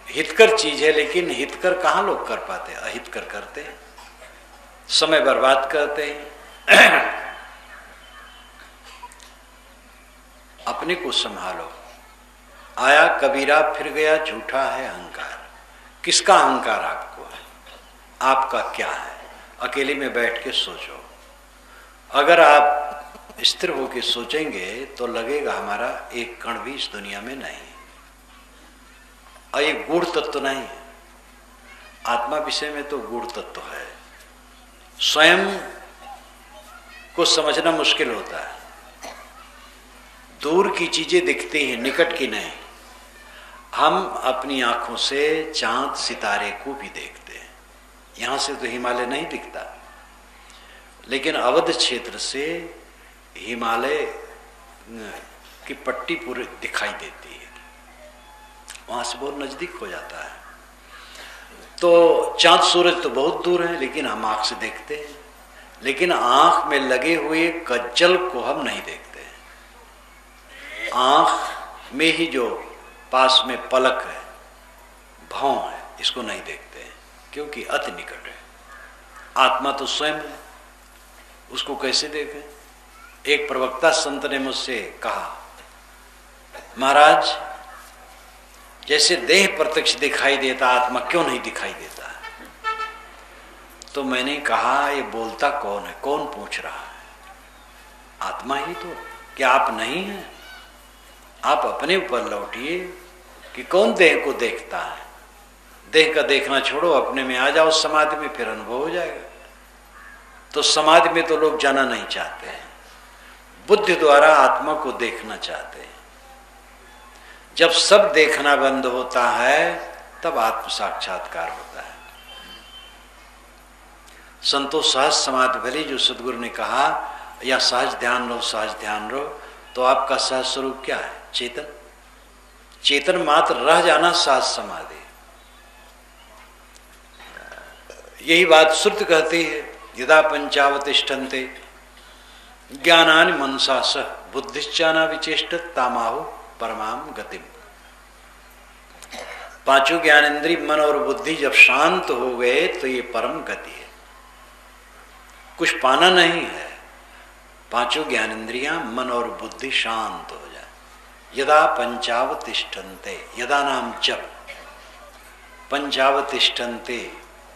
Speaker 1: हितकर चीज है, लेकिन हितकर कहाँ लोग कर पाते? अहितकर करते हैं, समय बर्बाद करते हैं। अपने को संभालो। आया कबीरा फिर गया, झूठा है अहंकार। किसका अहंकार आपको है? आपका क्या है? अकेले में बैठ के सोचो। अगर आप स्थिर होकर सोचेंगे तो लगेगा हमारा एक कण भी इस दुनिया में नहीं है, और ये गूढ़ तत्व नहीं है। आत्मा विषय में तो गूढ़ तत्व है। स्वयं को समझना मुश्किल होता है। दूर की चीजें दिखती हैं, निकट की नहीं। हम अपनी आंखों से चांद सितारे को भी देखते हैं। यहां से तो हिमालय नहीं दिखता, लेकिन अवध क्षेत्र से हिमालय की पट्टी पूरी दिखाई देती है। वहां से बहुत नजदीक हो जाता है। तो चांद सूरज तो बहुत दूर है, लेकिन हम आंख से देखते हैं। लेकिन आंख में लगे हुए कज्जल को हम नहीं देखते। आंख में ही जो पास में पलक है, भौं है, इसको नहीं देखते, क्योंकि अति निकट है। आत्मा तो स्वयं है, उसको कैसे देखें? एक प्रवक्ता संत ने मुझसे कहा, महाराज जैसे देह प्रत्यक्ष दिखाई देता, आत्मा क्यों नहीं दिखाई देता? तो मैंने कहा, ये बोलता कौन है? कौन पूछ रहा है? आत्मा ही तो। क्या आप नहीं हैं? आप अपने ऊपर लौटिए कि कौन देह को देखता है। देह का देखना छोड़ो, अपने में आ जाओ समाधि में, फिर अनुभव हो जाएगा। तो समाधि में तो लोग जाना नहीं चाहते हैं, बुद्धि द्वारा आत्मा को देखना चाहते हैं। जब सब देखना बंद होता है तब आत्म साक्षात्कार होता है। संतो सहज समाधि भली, जो सदगुरु ने कहा, या सहज ध्यान लो, सहज ध्यान लो। तो आपका सहज स्वरूप क्या है? चेतन। चेतन मात्र रह जाना सहज समाधि। यही बात श्रुति कहती है, यदा पंचावतिष्ठन्ते ज्ञानानि मनसा सह बुद्धिश्चाना विचेष्टत तामाहु परमाम गतिम। पांचों ज्ञानेंद्रिय मन और बुद्धि जब शांत हो गए तो ये परम गति है। कुछ पाना नहीं है, पांचों ज्ञानेंद्रियां मन और बुद्धि शांत हो जाए। यदा पंचावतिष्ठन्ते, यदा नाम जप, पंचावतिष्ठन्ते,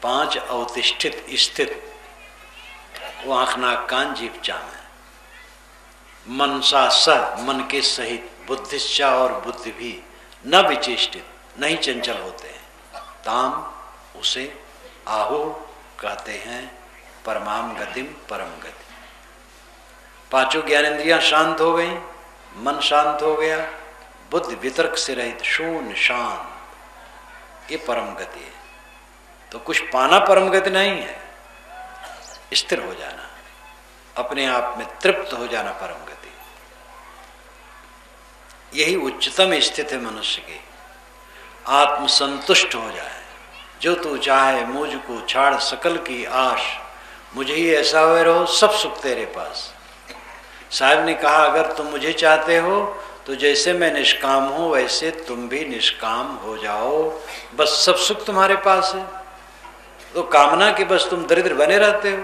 Speaker 1: 5 अवतिष्ठित, स्थित। वो आंख नाक कान जीभ चाम है। मनसा सह, मन के सहित, बुद्धिश्चा और बुद्धि भी न विचेष्टित, नहीं चंचल होते हैं। ताम उसे आहु कहते हैं परमाम गतिम, परम गति। पांचों ज्ञानेंद्रियां शांत हो गई, मन शांत हो गया, बुद्धि वितर्क से रहित, शून्य शांत, ये परम गति है। तो कुछ पाना परम गति नहीं है, स्थिर हो जाना, अपने आप में तृप्त हो जाना परम गति। यही उच्चतम स्थिति है मनुष्य की। आत्मसंतुष्ट हो जाए, जो तू चाहे मुझको छाड़ सकल की आश, मुझे ही ऐसा हुए रहो, सब सुख तेरे पास। साहब ने कहा अगर तुम मुझे चाहते हो तो जैसे मैं निष्काम हूं वैसे तुम भी निष्काम हो जाओ, बस सब सुख तुम्हारे पास है। तो कामना के बस तुम दरिद्र बने रहते हो,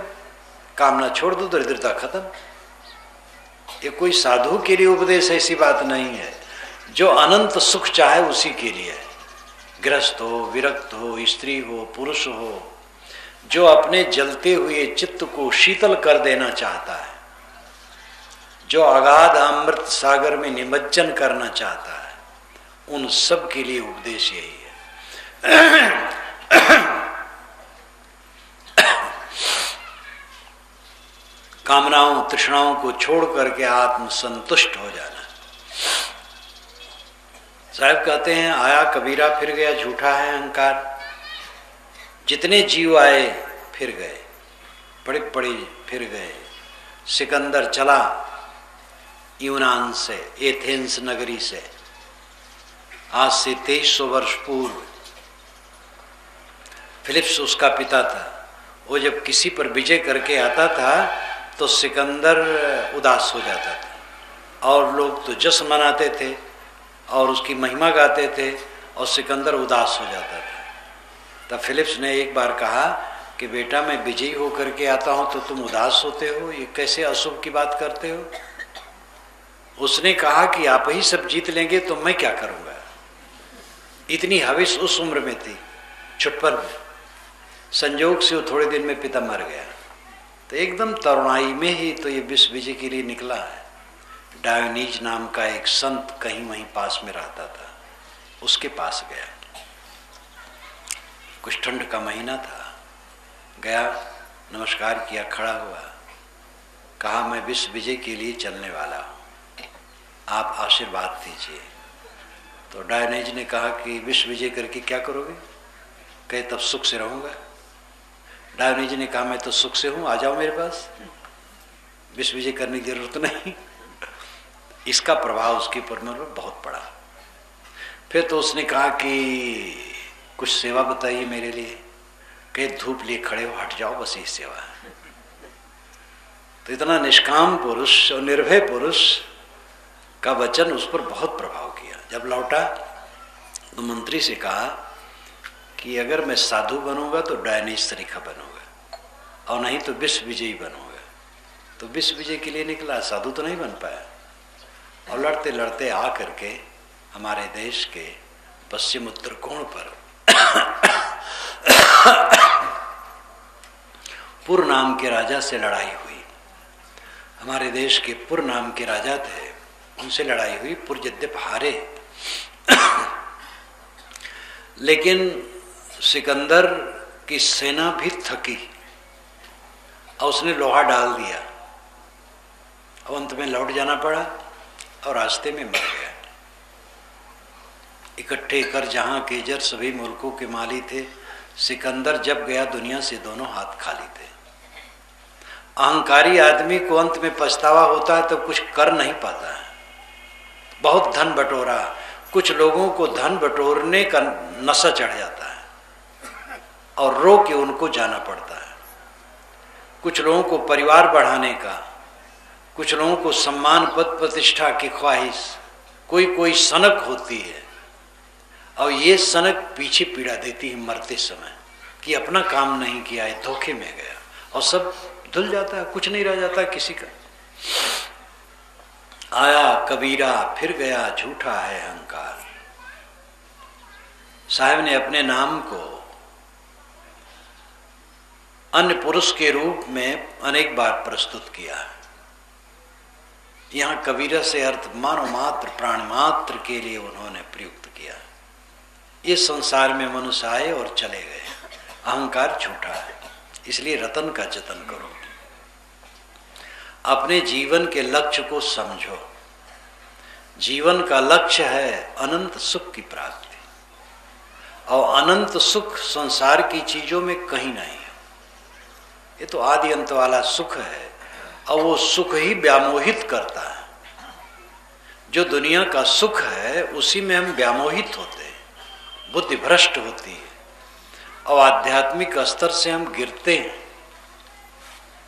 Speaker 1: कामना छोड़ दो, दरिद्रता खत्म। ये कोई साधु के लिए उपदेश ऐसी बात नहीं है। जो अनंत सुख चाहे उसी के लिए, गृहस्थ हो, विरक्त हो, स्त्री हो, पुरुष हो, जो अपने जलते हुए चित्त को शीतल कर देना चाहता है, जो अगाध अमृत सागर में निमज्जन करना चाहता है, उन सब के लिए उपदेश यही है। कामनाओं तृष्णाओं को छोड़ करके आत्म संतुष्ट हो जाना। साहब कहते हैं आया कबीरा फिर गया, झूठा है अहंकार। जितने जीव आए फिर गए, बड़े बड़े फिर गए। सिकंदर चला यूनान से, एथेंस नगरी से, आज से 2300 वर्ष पूर्व। फिलिप्स उसका पिता था। वो जब किसी पर विजय करके आता था तो सिकंदर उदास हो जाता था, और लोग तो जश्न मनाते थे और उसकी महिमा गाते थे, और सिकंदर उदास हो जाता था। तब फिलिप्स ने एक बार कहा कि बेटा मैं विजयी होकर के आता हूं तो तुम उदास होते हो, ये कैसे अशुभ की बात करते हो। उसने कहा कि आप ही सब जीत लेंगे तो मैं क्या करूंगा। इतनी हविस उस उम्र में थी, छुटपन में। संयोग से वो थोड़े दिन में पिता मर गया, तो एकदम तरुणाई में ही तो ये विश्व विजय के लिए निकला है। डायोनीज नाम का एक संत कहीं वहीं पास में रहता था, उसके पास गया। कुछ ठंड का महीना था, गया, नमस्कार किया, खड़ा हुआ, कहा मैं विश्व विजय के लिए चलने वाला हूँ, आप आशीर्वाद दीजिए। तो डायोनीज ने कहा कि विश्व विजय करके क्या करोगे। कहे तब सुख से रहूंगा। डायोनीज ने कहा मैं तो सुख से हूं, आ जाओ मेरे पास, विश्व विजय करने की जरूरत नहीं। इसका प्रभाव उसके ऊपर में बहुत पड़ा। फिर तो उसने कहा कि कुछ सेवा बताइए मेरे लिए। कहे धूप लिए खड़े हो, हट जाओ, बस यही सेवा है। तो इतना निष्काम पुरुष और निर्भय पुरुष का वचन उस पर बहुत प्रभाव किया। जब लौटा तो मंत्री से कहा कि अगर मैं साधु बनूंगा तो डायनीज तरीका बनूंगा, और नहीं तो विश्व विजयी बनूंगा। तो विश्व विजय के लिए निकला, साधु तो नहीं बन पाया। और लड़ते लड़ते आ करके हमारे देश के पश्चिम उत्तर कोण पर पुर नाम के राजा से लड़ाई हुई। हमारे देश के पुर नाम के राजा थे, उनसे लड़ाई हुई। पुर यद्यप हारे, लेकिन सिकंदर की सेना भी थकी और उसने लोहा डाल दिया। अब अंत में लौट जाना पड़ा और रास्ते में मर गया। इकट्ठे कर जहां के जर सभी मुल्कों के माली थे, सिकंदर जब गया दुनिया से दोनों हाथ खाली थे। अहंकारी आदमी को अंत में पछतावा होता है तो कुछ कर नहीं पाता है। बहुत धन बटोरा, कुछ लोगों को धन बटोरने का नशा चढ़ जाता है और रो के उनको जाना पड़ता है। कुछ लोगों को परिवार बढ़ाने का, कुछ लोगों को सम्मान पद प्रतिष्ठा की ख्वाहिश, कोई सनक होती है, और ये सनक पीछे पीड़ा देती है मरते समय कि अपना काम नहीं किया है, धोखे में गया, और सब धुल जाता है, कुछ नहीं रह जाता किसी का। आया कबीरा फिर गया, झूठा है अहंकार। साहब ने अपने नाम को अन्य पुरुष के रूप में अनेक बार प्रस्तुत किया है। यहाँ कबीरा से अर्थ मानव मात्र प्राण मात्र के लिए उन्होंने प्रयुक्त किया। ये संसार में मनुष्य आए और चले गए, अहंकार झूठा है, इसलिए रतन का जतन करो। अपने जीवन के लक्ष्य को समझो। जीवन का लक्ष्य है अनंत सुख की प्राप्ति, और अनंत सुख संसार की चीजों में कहीं नहीं है। ये तो आदि अंत वाला सुख है, और वो सुख ही व्यामोहित करता है। जो दुनिया का सुख है उसी में हम व्यामोहित होते हैं, बुद्धि भ्रष्ट होती है, और आध्यात्मिक स्तर से हम गिरते हैं।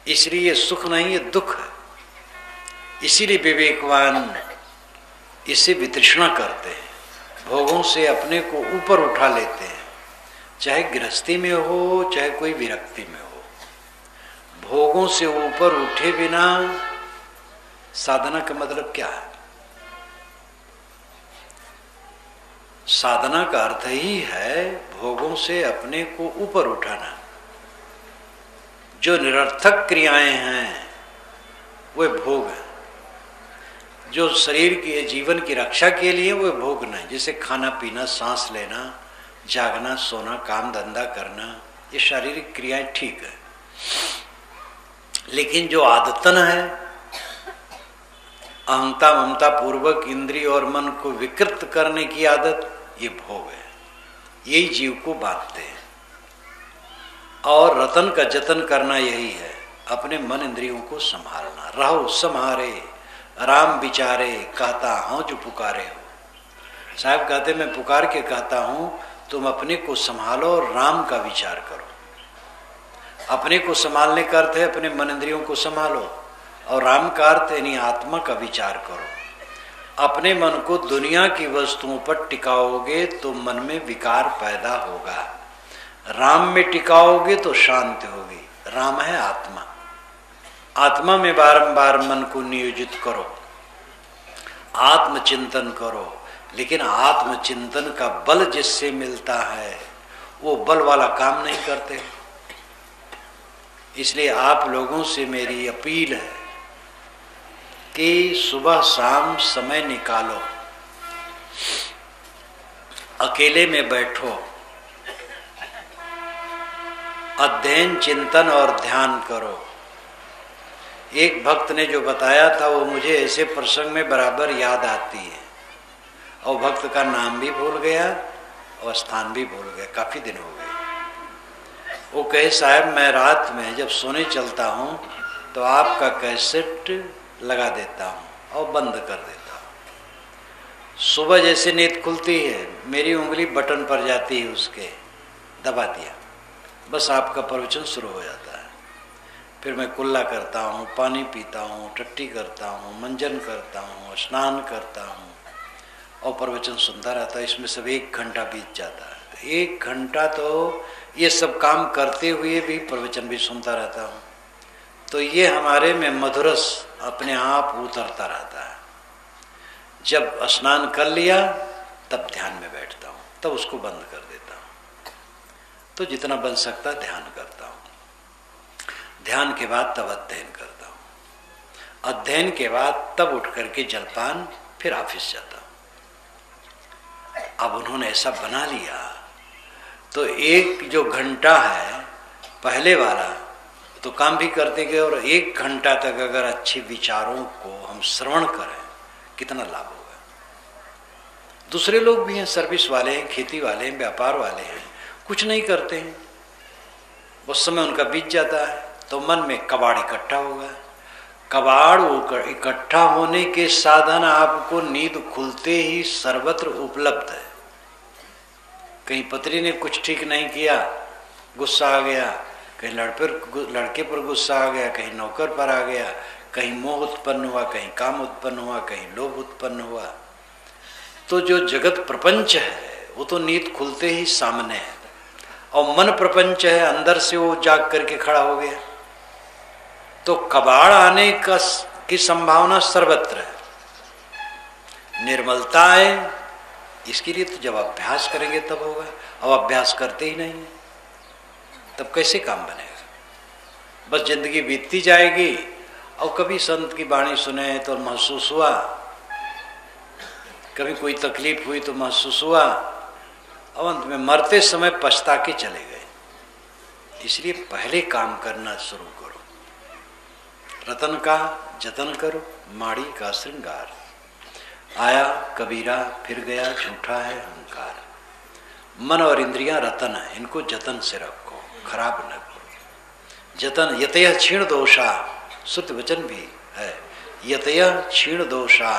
Speaker 1: इसलिए ये सुख नहीं, ये दुख है। इसीलिए विवेकवान इसे वितृष्णा करते हैं, भोगों से अपने को ऊपर उठा लेते हैं, चाहे गृहस्थी में हो चाहे कोई विरक्ति में हो। भोगों से ऊपर उठे बिना साधना का मतलब क्या है? साधना का अर्थ ही है भोगों से अपने को ऊपर उठाना। जो निरर्थक क्रियाएं हैं वे भोग हैं। जो शरीर के जीवन की रक्षा के लिए वे भोग नहीं, जैसे खाना पीना, सांस लेना, जागना, सोना, काम धंधा करना, ये शारीरिक क्रियाएं ठीक है। लेकिन जो आदतन है, अहंता ममता पूर्वक इंद्रिय और मन को विकृत करने की आदत, ये भोग है। यही जीव को बांधते हैं। और रतन का जतन करना यही है, अपने मन इंद्रियों को संभालना। रहो सम्हारे राम विचारे, कहता हूं जो पुकारे हो। साहब कहते मैं पुकार के कहता हूं तुम अपने को संभालो और राम का विचार करो। अपने को संभालने का अर्थ है अपने मन इंद्रियों को संभालो, और राम का अर्थ यानी आत्मा का विचार करो। अपने मन को दुनिया की वस्तुओं पर टिकाओगे तो मन में विकार पैदा होगा, राम में टिकाओगे तो शांति होगी। राम है आत्मा। आत्मा में बारंबार मन को नियोजित करो, आत्मचिंतन करो। लेकिन आत्मचिंतन का बल जिससे मिलता है वो बल वाला काम नहीं करते। इसलिए आप लोगों से मेरी अपील है कि सुबह शाम समय निकालो, अकेले में बैठो, अध्ययन चिंतन और ध्यान करो। एक भक्त ने जो बताया था वो मुझे ऐसे प्रसंग में बराबर याद आती है, और भक्त का नाम भी भूल गया और स्थान भी भूल गया, काफी दिन हो गए। वो कहे साहब मैं रात में जब सोने चलता हूँ तो आपका कैसेट लगा देता हूँ और बंद कर देता हूँ। सुबह जैसे नींद खुलती है मेरी उंगली बटन पर जाती है, उसके दबा दिया, बस आपका प्रवचन शुरू हो जाता है। फिर मैं कुल्ला करता हूँ, पानी पीता हूँ, टट्टी करता हूँ, मंजन करता हूँ, स्नान करता हूँ और प्रवचन सुनता रहता है। इसमें सब 1 घंटा बीत जाता है। तो 1 घंटा तो ये सब काम करते हुए भी प्रवचन भी सुनता रहता हूँ। तो ये हमारे में मधुरस अपने आप उतरता रहता है। जब स्नान कर लिया तब ध्यान में बैठता हूँ, तब उसको बंद कर देता हूँ। तो जितना बन सकता ध्यान करता हूँ। ध्यान के बाद तब अध्ययन करता हूँ। अध्ययन के बाद तब उठ करके जलपान, फिर ऑफिस जाता हूँ। अब उन्होंने ऐसा बना लिया तो 1 जो घंटा है पहले वाला तो काम भी करते गए, और 1 घंटा तक अगर अच्छे विचारों को हम श्रवण करें कितना लाभ होगा। दूसरे लोग भी हैं, सर्विस वाले हैं, खेती वाले हैं, व्यापार वाले हैं, कुछ नहीं करते हैं, उस समय उनका बीत जाता है। तो मन में कबाड़ इकट्ठा होगा। कबाड़ इकट्ठा होने के साधन आपको नींद खुलते ही सर्वत्र उपलब्ध है। कहीं पत्नी ने कुछ ठीक नहीं किया, गुस्सा आ गया, कहीं लड़के पर गुस्सा आ गया, कहीं नौकर पर आ गया, कहीं मोह उत्पन्न हुआ, कहीं काम उत्पन्न हुआ, कहीं लोभ उत्पन्न हुआ। तो जो जगत प्रपंच है वो तो नींद खुलते ही सामने है, और मन प्रपंच है अंदर से वो जाग करके खड़ा हो गया। तो कबाड़ आने की संभावना सर्वत्र है। निर्मलता है, इसके लिए तो जब अभ्यास करेंगे तब होगा। अब अभ्यास करते ही नहीं है तब कैसे काम बनेगा। बस जिंदगी बीतती जाएगी और कभी संत की वाणी सुने तो महसूस हुआ, कभी कोई तकलीफ हुई तो महसूस हुआ, और अंत में मरते समय पछता के चले गए। इसलिए पहले काम करना शुरू करो, रतन का जतन करो, माड़ी का श्रृंगार। आया कबीरा फिर गया झूठा है अहंकार। मन और इंद्रियां रतन है, इनको जतन से रखो, खराब न करो। जतन यतय क्षीण दोषा, शुद्ध वचन भी है, यतय क्षीण दोषा।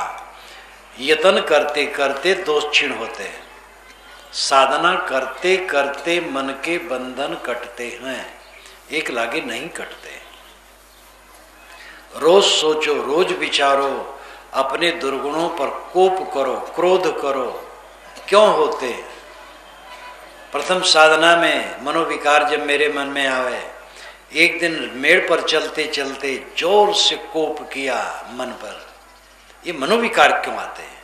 Speaker 1: यतन करते करते दोष क्षीण होते हैं, साधना करते करते मन के बंधन कटते हैं, एक लागे नहीं कटते। रोज सोचो, रोज विचारो, अपने दुर्गुणों पर कोप करो, क्रोध करो, क्यों होते। प्रथम साधना में मनोविकार जब मेरे मन में आवे, एक दिन मेड़ पर चलते चलते जोर से कोप किया मन पर, ये मनोविकार क्यों आते हैं,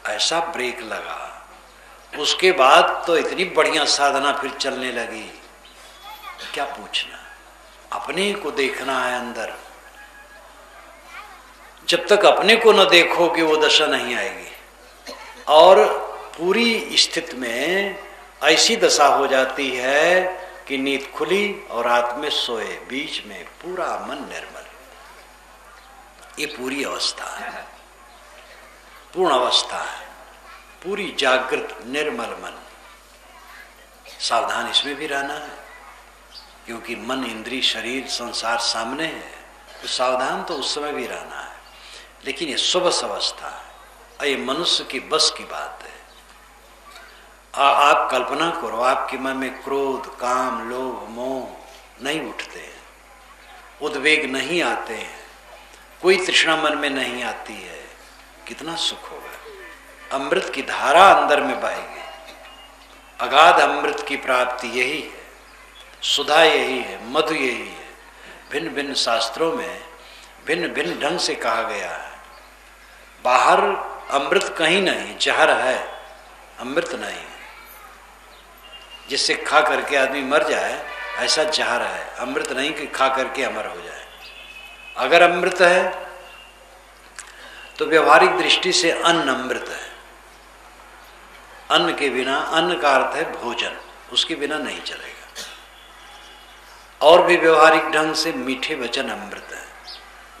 Speaker 1: ऐसा ब्रेक लगा। उसके बाद तो इतनी बढ़िया साधना फिर चलने लगी, क्या पूछना। अपने को देखना है अंदर, जब तक अपने को न देखोगे वो दशा नहीं आएगी। और पूरी स्थिति में ऐसी दशा हो जाती है कि नींद खुली और रात में सोए, बीच में पूरा मन निर्मल। ये पूरी अवस्था है, पूर्ण अवस्था है, पूरी जागृत निर्मल मन। सावधान इसमें भी रहना है, क्योंकि मन, इंद्रिय, शरीर, संसार सामने है, तो सावधान तो उस समय भी रहना है। लेकिन ये सुबस अवस्था है, ये मनुष्य की बस की बात है। आप कल्पना करो, आपके मन में क्रोध, काम, लोभ, मोह नहीं उठते हैं, उद्वेग नहीं आते हैं, कोई तृष्णा मन में नहीं आती है, कितना सुख होगा। अमृत की धारा अंदर में बहेगी। अगाध अमृत की प्राप्ति यही है, सुधा यही है, मधु यही है। भिन्न भिन्न शास्त्रों में भिन्न भिन्न ढंग से कहा गया है। बाहर अमृत कहीं नहीं, जहर है, अमृत नहीं। जिससे खा करके आदमी मर जाए, ऐसा जहर है, अमृत नहीं कि खा करके अमर हो जाए। अगर अमृत है तो व्यवहारिक दृष्टि से अन्न अमृत है। अन्न के बिना, अन्न का अर्थ है भोजन, उसके बिना नहीं चलेगा। और भी व्यवहारिक ढंग से मीठे वचन अमृत है।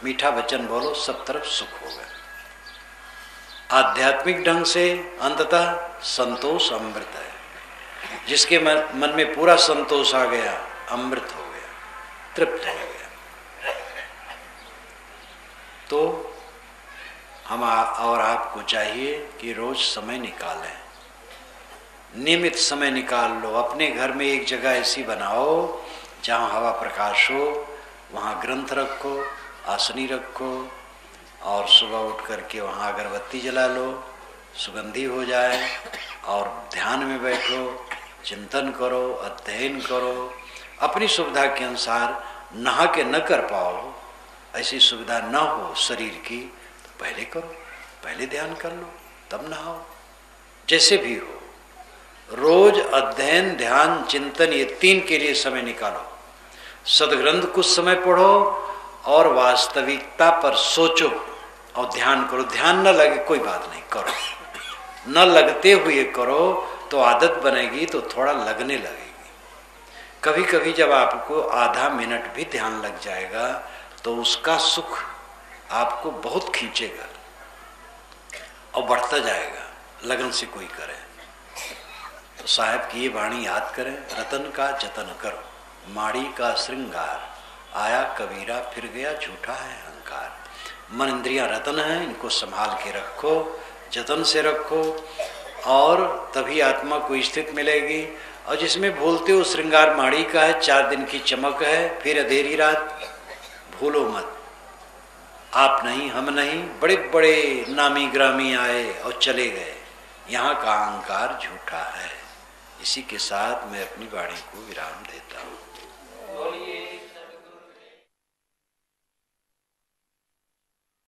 Speaker 1: मीठा वचन बोलो, सब तरफ सुख होगा। आध्यात्मिक ढंग से अंततः संतोष अमृत है। जिसके मन में पूरा संतोष आ गया, अमृत हो गया, तृप्त हो गया। तो हम और आपको चाहिए कि रोज समय निकालें, नियमित समय निकाल लो। अपने घर में एक जगह ऐसी बनाओ जहाँ हवा प्रकाश हो, वहाँ ग्रंथ रखो, आसनी रखो, और सुबह उठ करके वहाँ अगरबत्ती जला लो, सुगंधी हो जाए, और ध्यान में बैठो, चिंतन करो, अध्ययन करो। अपनी सुविधा के अनुसार नहा के न कर पाओ, ऐसी सुविधा न हो शरीर की, तो पहले करो, पहले ध्यान कर लो, तब नहाओ। जैसे भी हो, रोज अध्ययन, ध्यान, चिंतन, ये तीन के लिए समय निकालो। सदग्रंथ कुछ समय पढ़ो और वास्तविकता पर सोचो और ध्यान करो। ध्यान न लगे कोई बात नहीं, करो। न लगते हुए करो तो आदत बनेगी, तो थोड़ा लगने लगेगी। कभी कभी जब आपको आधा मिनट भी ध्यान लग जाएगा तो उसका सुख आपको बहुत खींचेगा और बढ़ता जाएगा, लगन से कोई करे। तो साहब की ये वाणी याद करें, रतन का जतन करो, माड़ी का श्रृंगार। आया कबीरा फिर गया झूठा है अहंकार। मन इंद्रियां रतन है, इनको संभाल के रखो, जतन से रखो, और तभी आत्मा को स्थिति मिलेगी। और जिसमें भूलते हो श्रृंगार माड़ी का है, 4 दिन की चमक है, फिर अंधेरी रात, भूलो मत। आप नहीं, हम नहीं, बड़े बड़े नामी ग्रामी आए और चले गए, यहाँ का अहंकार झूठा है। इसी के साथ मैं अपनी वाणी को विराम देता हूँ।